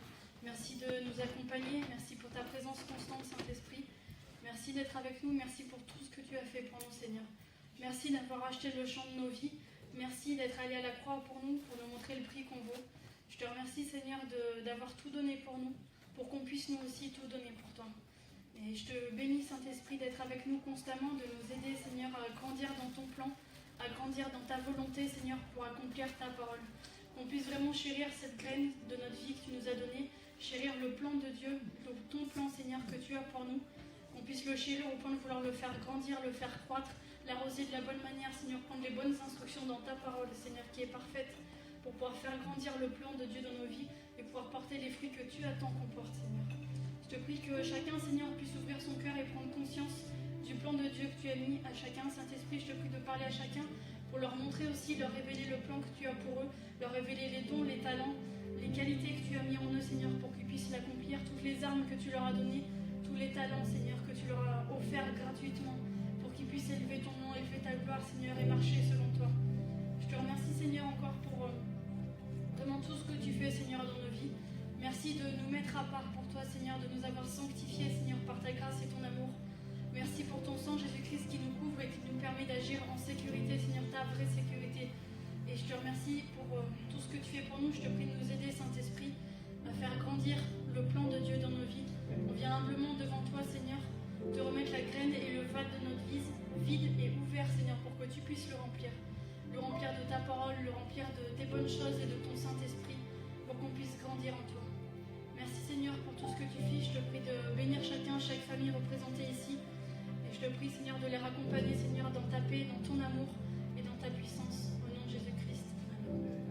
Merci de nous accompagner. Merci pour ta présence constante, Saint-Esprit. Merci d'être avec nous. Merci pour tout ce que tu as fait pour nous, Seigneur. Merci d'avoir acheté le champ de nos vies. Merci d'être allé à la croix pour nous montrer le prix qu'on vaut. Je te remercie, Seigneur, d'avoir tout donné pour nous, pour qu'on puisse nous aussi tout donner pour toi. Et je te bénis, Saint-Esprit, d'être avec nous constamment, de nous aider, Seigneur, à grandir dans ton plan, à grandir dans ta volonté, Seigneur, pour accomplir ta parole. Qu'on puisse vraiment chérir cette graine de notre vie que tu nous as donnée, chérir le plan de Dieu, ton plan, Seigneur, que tu as pour nous. Qu'on puisse le chérir au point de vouloir le faire grandir, le faire croître, l'arroser de la bonne manière, Seigneur, prendre les bonnes instructions dans ta parole, Seigneur, qui est parfaite, pour pouvoir faire grandir le plan de Dieu dans nos vies et pouvoir porter les fruits que tu attends qu'on porte, Seigneur. Je te prie que chacun, Seigneur, puisse ouvrir son cœur et prendre conscience du plan de Dieu que tu as mis à chacun. Saint-Esprit, je te prie de parler à chacun pour leur montrer aussi, leur révéler le plan que tu as pour eux, leur révéler les dons, les talents, les qualités que tu as mis en eux, Seigneur, pour qu'ils puissent l'accomplir, toutes les armes que tu leur as données, tous les talents, Seigneur, que tu leur as offerts gratuitement, pour qu'ils puissent élever ton nom, élever ta gloire, Seigneur, et marcher selon toi. Je te remercie, Seigneur, encore pour vraiment tout ce que tu fais, Seigneur, dans nos vies. Merci de nous mettre à part pour toi, Seigneur, de nous avoir sanctifiés, Seigneur, par ta grâce et ton amour. Merci pour ton sang, Jésus-Christ, qui nous couvre et qui nous permet d'agir en sécurité, Seigneur, ta vraie sécurité. Et je te remercie pour tout ce que tu fais pour nous. Je te prie de nous aider, Saint-Esprit, à faire grandir le plan de Dieu dans nos vies. On vient humblement devant toi, Seigneur, te remettre la graine et le vase de notre vie, vide et ouvert, Seigneur, pour que tu puisses le remplir. Le remplir de ta parole, le remplir de tes bonnes choses et de ton Saint-Esprit, pour qu'on puisse grandir en toi. Merci, Seigneur, pour tout ce que tu fais. Je te prie de bénir chacun, chaque famille représentée ici. Et je te prie, Seigneur, de les raccompagner, Seigneur, dans ta paix, dans ton amour et dans ta puissance. Au nom de Jésus-Christ. Amen.